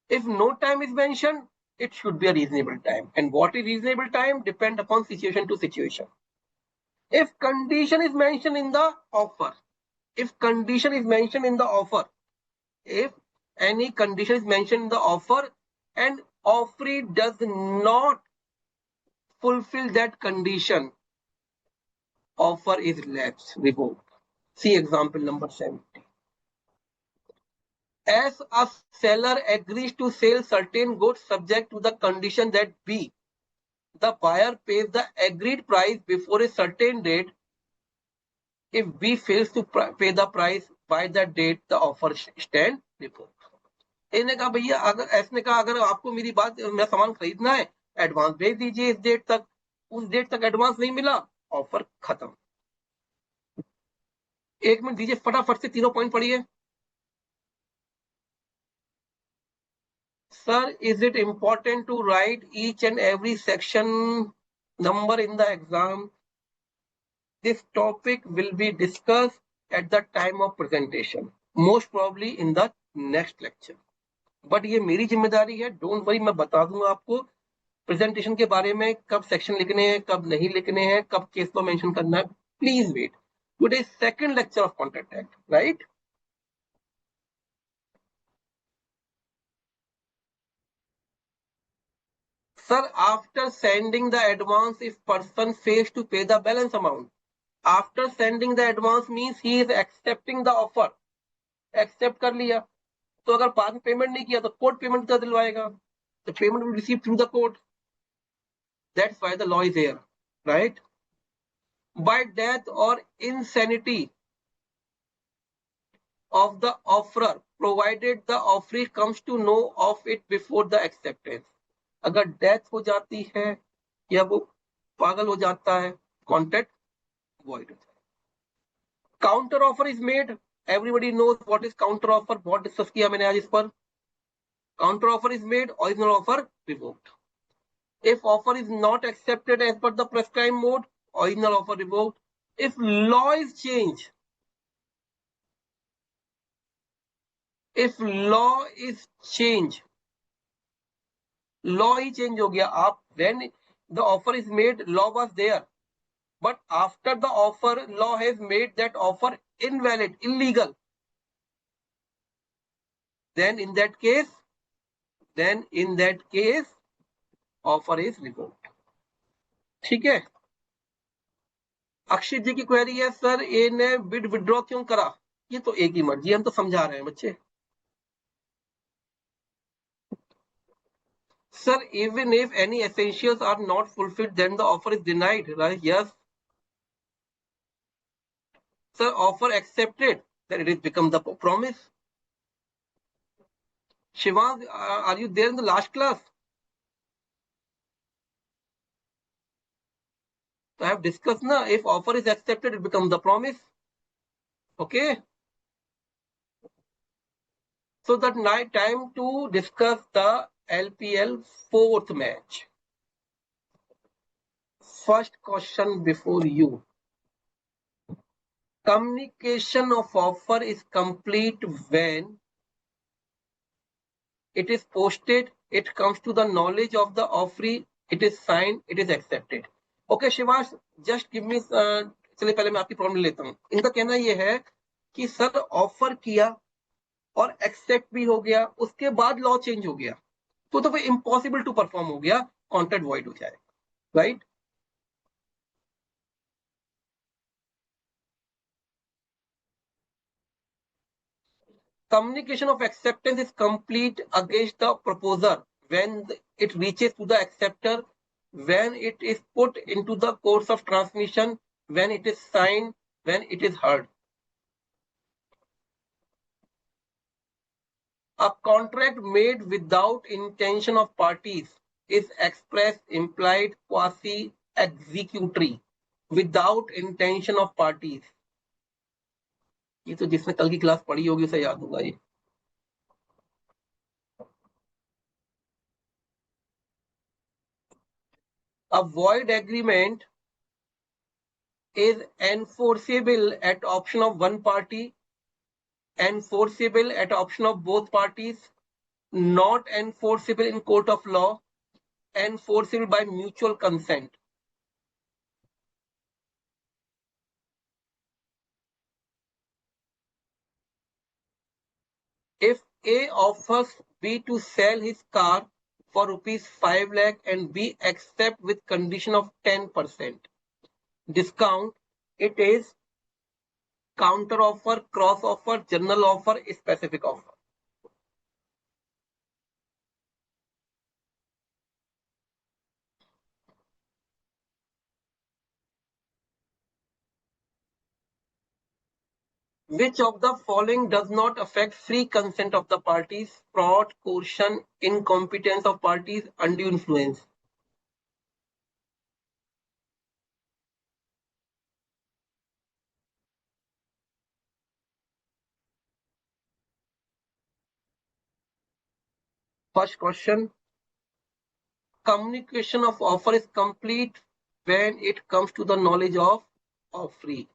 If no time is mentioned, it should be a reasonable time. And what is reasonable time depend upon situation to situation. If condition is mentioned in the offer, if any condition is mentioned in the offer and offeree does not fulfill that condition, offer is lapsed, revoked. See example number 70. As a seller agrees to sell certain goods subject to the condition that B, the buyer pays the agreed price before a certain date. If B fails to pay the price by that date, the offer stand revoked. इसने कहा भैया अगर ऐसने कहा अगर आपको मेरी बात मेरा सामान खरीदना है एडवांस भेज दीजिए इस डेट तक. उस डेट तक एडवांस नहीं मिला, ऑफर खत्म. एक मिनट दीजिए, फटाफट से तीनों पॉइंट पढ़िए. Sir, is it important to write each and every section number in the exam? This topic will be discussed at the time of presentation, most probably in the next lecture. But ये मेरी जिम्मेदारी है, don't worry, मैं बता दूंगा आपको presentation के बारे में, कब सेक्शन लिखने हैं, कब नहीं लिखने हैं, कब केस लॉ मेंशन करना है. Please wait. Today second lecture of contract act, right? Sir, after sending the advance, if person fails to pay the balance amount, after sending the advance means he is accepting the offer. Accept कर लिया, तो अगर बाद में payment नहीं किया तो court payment कर दिलवाएगा. The payment will receive through the court. That's why the law is here, right? By death or insanity of the offerer, provided the offeree comes to know of it before the acceptance. अगर death हो जाती है या वो पागल हो जाता है, contract void. Counter offer is made. Everybody knows what is counter offer. बहुत डिस्कस किया मैंने आज इस पर. Counter offer is made, original offer revoked. If offer is not accepted as per the prescribed mode, original offer revoked. If law is changed, if law is changed, law he change हो गया. आप when the offer is made, law was there, but after the offer, law has made that offer invalid, illegal. Then in that case, offer is revoked. ठीक है. अक्षित जी की query है, sir ए ने bid withdraw क्यों करा? ये तो ए की मर्जी, हम तो समझा रहे हैं बच्चे. Sir, even if any essentials are not fulfilled, then the offer is denied, right? Yes. Sir, offer accepted, then it is become the promise. Shivang, are you there in the last class? So I have discussed now, if offer is accepted, it becomes the promise. Okay. So that night time to discuss the LPL fourth match. First question before you. Communication of offer is complete when it is posted, it comes to the knowledge of the offeree, it is signed, it is accepted. Okay, शिवाश, just give me चलिए पहले मैं आपकी problem लेता हूँ. इनका कहना यह है कि सर ऑफर किया और एक्सेप्ट भी हो गया, उसके बाद लॉ चेंज हो गया, तो वो इम्पॉसिबल टू परफॉर्म हो गया, कॉन्ट्रैक्ट वॉइड हो जाएगा, right? Communication of acceptance is complete against the proposer when it reaches to the acceptor, when it is put into the course of transmission, when it is signed, when it is heard. A contract made without intention of parties is express, implied, quasi, executory. Without intention of parties. ये तो जिसने कल की class पढ़ी होगी उसे याद होगा ये. A void agreement is enforceable at option of one party, enforceable at option of both parties, not enforceable in court of law, enforceable by mutual consent. If A offers B to sell his car for rupees 5 lakh and B accept with condition of 10% discount, it is counter offer, cross offer, general offer, specific offer. Which of the following does not affect free consent of the parties? Fraud, coercion, incompetence of parties, undue influence. First question. Communication of offer is complete when it comes to the knowledge of offeree.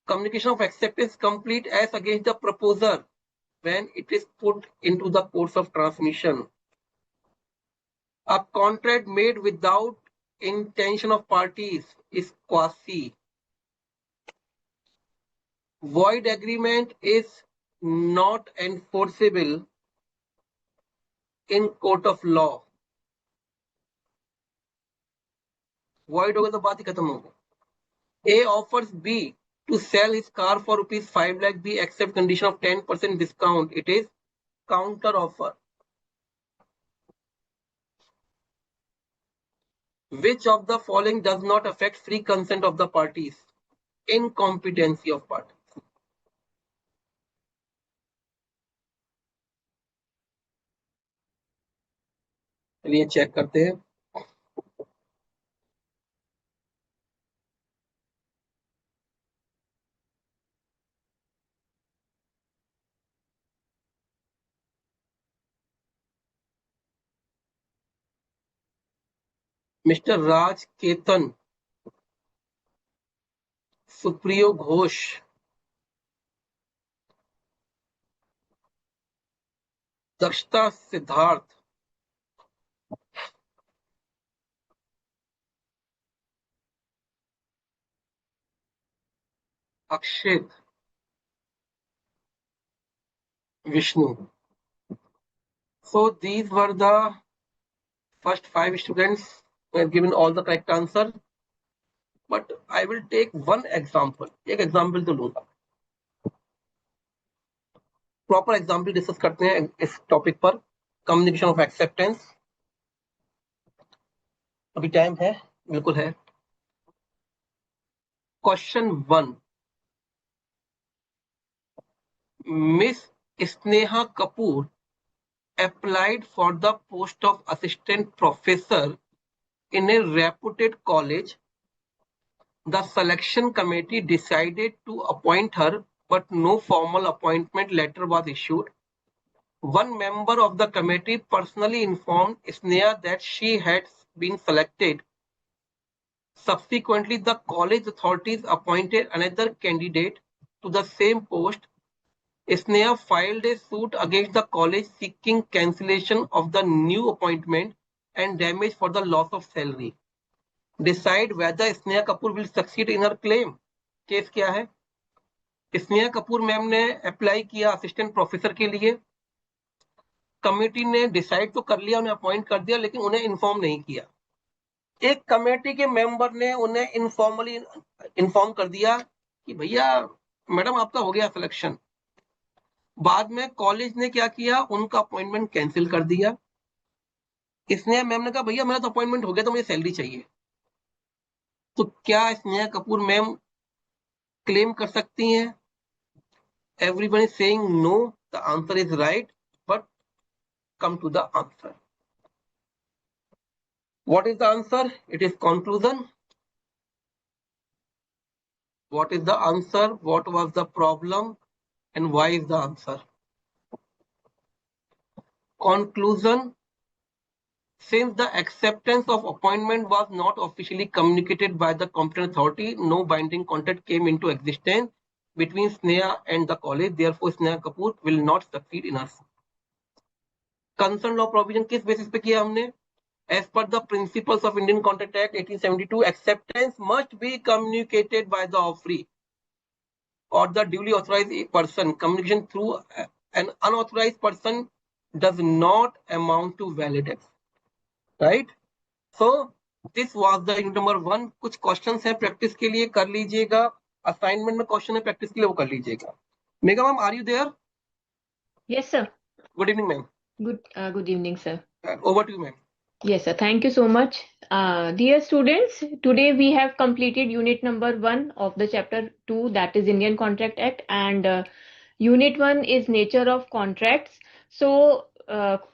Communication of acceptance complete as against the proposer when it is put into the course of transmission. A contract made without intention of parties is quasi. Void agreement is not enforceable in court of law. Void होगा तो बात ही खत्म होगी. A offers B to sell his car for rupees 5 lakh, B accept condition of 10% discount. It is counter offer. Which of the following does not affect free consent of the parties? Incompetency of parties. चलिए check करते हैं. Mister राज केतन, सुप्रियो घोष, दक्षता, सिद्धार्थ, अक्षित, Vishnu. So these were the first 5 students who have given all the correct answer. But I will take one example. एक example तो लूंगा. Proper example discuss करते हैं इस topic पर. Communication of acceptance. अभी टाइम है, बिल्कुल है. Question 1. Miss Sneha Kapoor applied for the post of assistant professor in a reputed college. The selection committee decided to appoint her, but no formal appointment letter was issued. One member of the committee personally informed Sneha that she had been selected. Subsequently, the college authorities appointed another candidate to the same post. Sneha filed a suit against the college seeking cancellation of the new appointment and damage for the loss of salary. Decide whether Sneha Kapoor will succeed in her claim. Case क्या है? Sneha Kapoor ma'am ने apply किया assistant professor के लिए. Committee ने decide तो कर लिया, उन्हें अपॉइंट कर दिया, लेकिन उन्हें इन्फॉर्म नहीं किया. एक कमेटी के मेंबर ने उन्हें इनफॉर्मली इन्फॉर्म कर दिया कि भैया मैडम आपका हो गया सिलेक्शन. बाद में कॉलेज ने क्या किया, उनका अपॉइंटमेंट कैंसिल कर दिया. स्नेहा मैम ने कहा भैया मेरा तो अपॉइंटमेंट हो गया, तो मुझे सैलरी चाहिए. तो क्या स्नेहा कपूर मैम क्लेम कर सकती हैं? Everyone is saying no, the answer is right, but come to the answer. What is the answer? It is conclusion. What is the answer? What was the problem? And why is the answer? Conclusion. Since the acceptance of appointment was not officially communicated by the competent authority, no binding contract came into existence between Sneha and the college. Therefore, Sneha Kapoor will not succeed in her. Concern law provision किस basis पे किया हमने? As per the principles of Indian Contract Act 1872, acceptance must be communicated by the offeree or the duly authorized person. Communication through an unauthorized person does not amount to valid acts. Right? So this was the unit number 1. कुछ questions हैं practice के लिए, कर लीजिएगा. Assignment में question है practice के लिए, वो कर लीजिएगा. Megha ma'am, are you there? Yes, sir. Good evening, ma'am. Good evening, sir. Over to you, ma'am. Yes, sir. Thank you so much. Dear students, today we have completed unit number 1 of the chapter 2, that is Indian Contract Act, and unit 1 is nature of contracts. So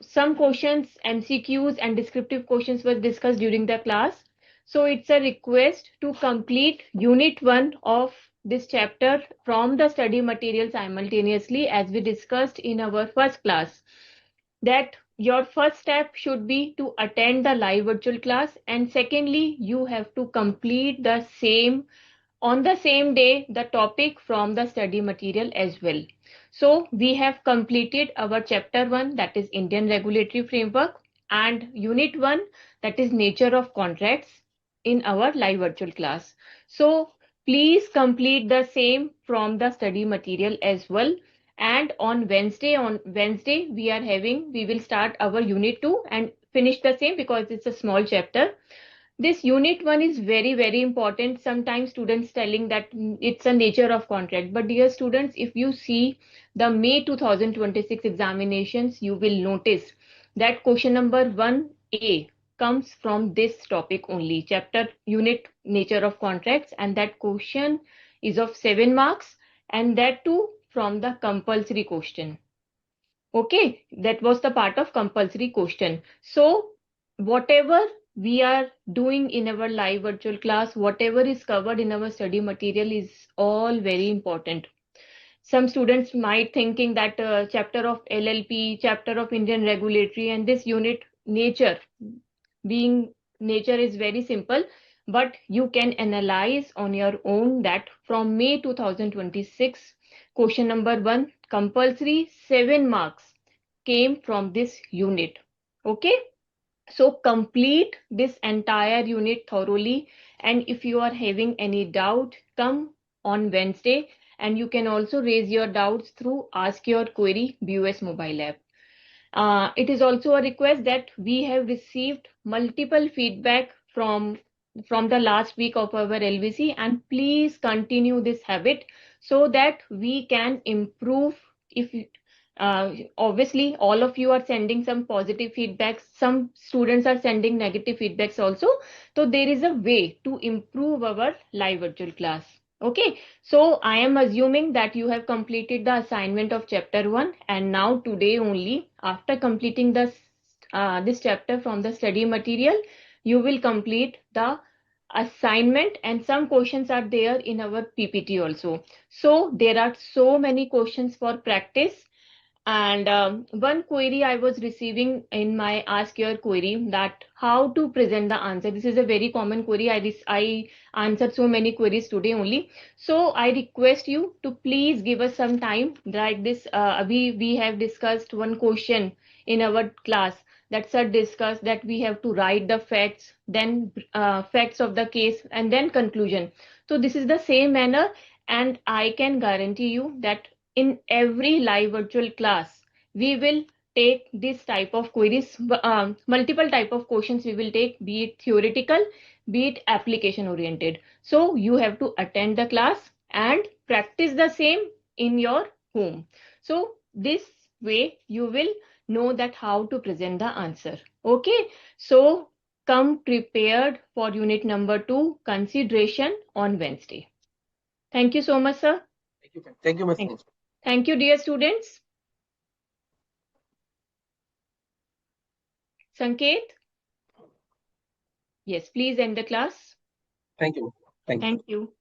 some questions, MCQs and descriptive questions were discussed during the class. So it's a request to complete unit 1 of this chapter from the study material simultaneously, as we discussed in our first class, that your first step should be to attend the live virtual class, and secondly you have to complete the same on the same day the topic from the study material as well. So we have completed our chapter 1, that is Indian regulatory framework, and unit 1, that is nature of contracts, in our live virtual class. So please complete the same from the study material as well. And on Wednesday we will start our unit 2 and finish the same, because it's a small chapter. This unit 1 is very, very important. Sometimes students telling that it's a nature of contract, but dear students, if you see the May 2026 examinations, you will notice that question number 1A comes from this topic only, chapter unit nature of contracts, and that question is of 7 marks, and that too from the compulsory question. Okay, that was the part of compulsory question. So whatever we are doing in our live virtual class, whatever is covered in our study material is all very important. Some students might thinking that chapter of LLP, chapter of Indian regulatory, and this unit nature, being nature is very simple, but you can analyze on your own that from May 2026, question number 1, compulsory 7 marks. came from this unit. Okay. So complete this entire unit thoroughly. And if you are having any doubt, come on Wednesday, and you can also raise your doubts through Ask Your Query BOS mobile app. It is also a request that we have received multiple feedback from the last week of our LVC, and please continue this habit so that we can improve. If obviously all of you are sending some positive feedbacks, some students are sending negative feedbacks also, so there is a way to improve our live virtual class. Okay, so I am assuming that you have completed the assignment of chapter 1, and now today only, after completing this chapter from the study material, you will complete the assignment, and some questions are there in our PPT also. So there are so many questions for practice. And one query I was receiving in my Ask Your Query, that how to present the answer. This is a very common query. I answered so many queries today only. So I request you to please give us some time. Like this, we have discussed one question in our class. That sir discussed that we have to write the facts, then facts of the case, and then conclusion. So this is the same manner, and I can guarantee you that in every live virtual class, we will take this type of queries, multiple type of questions we will take, be it theoretical, be it application oriented. So you have to attend the class and practice the same in your home. So this way you will know that how to present the answer. Okay, so come prepared for unit number 2, consideration, on Wednesday. Thank you so much, sir. Thank you, Ms. Thank Principal. Thank you, dear students. Sanket, yes, please end the class. Thank you. Thank you. Thank you.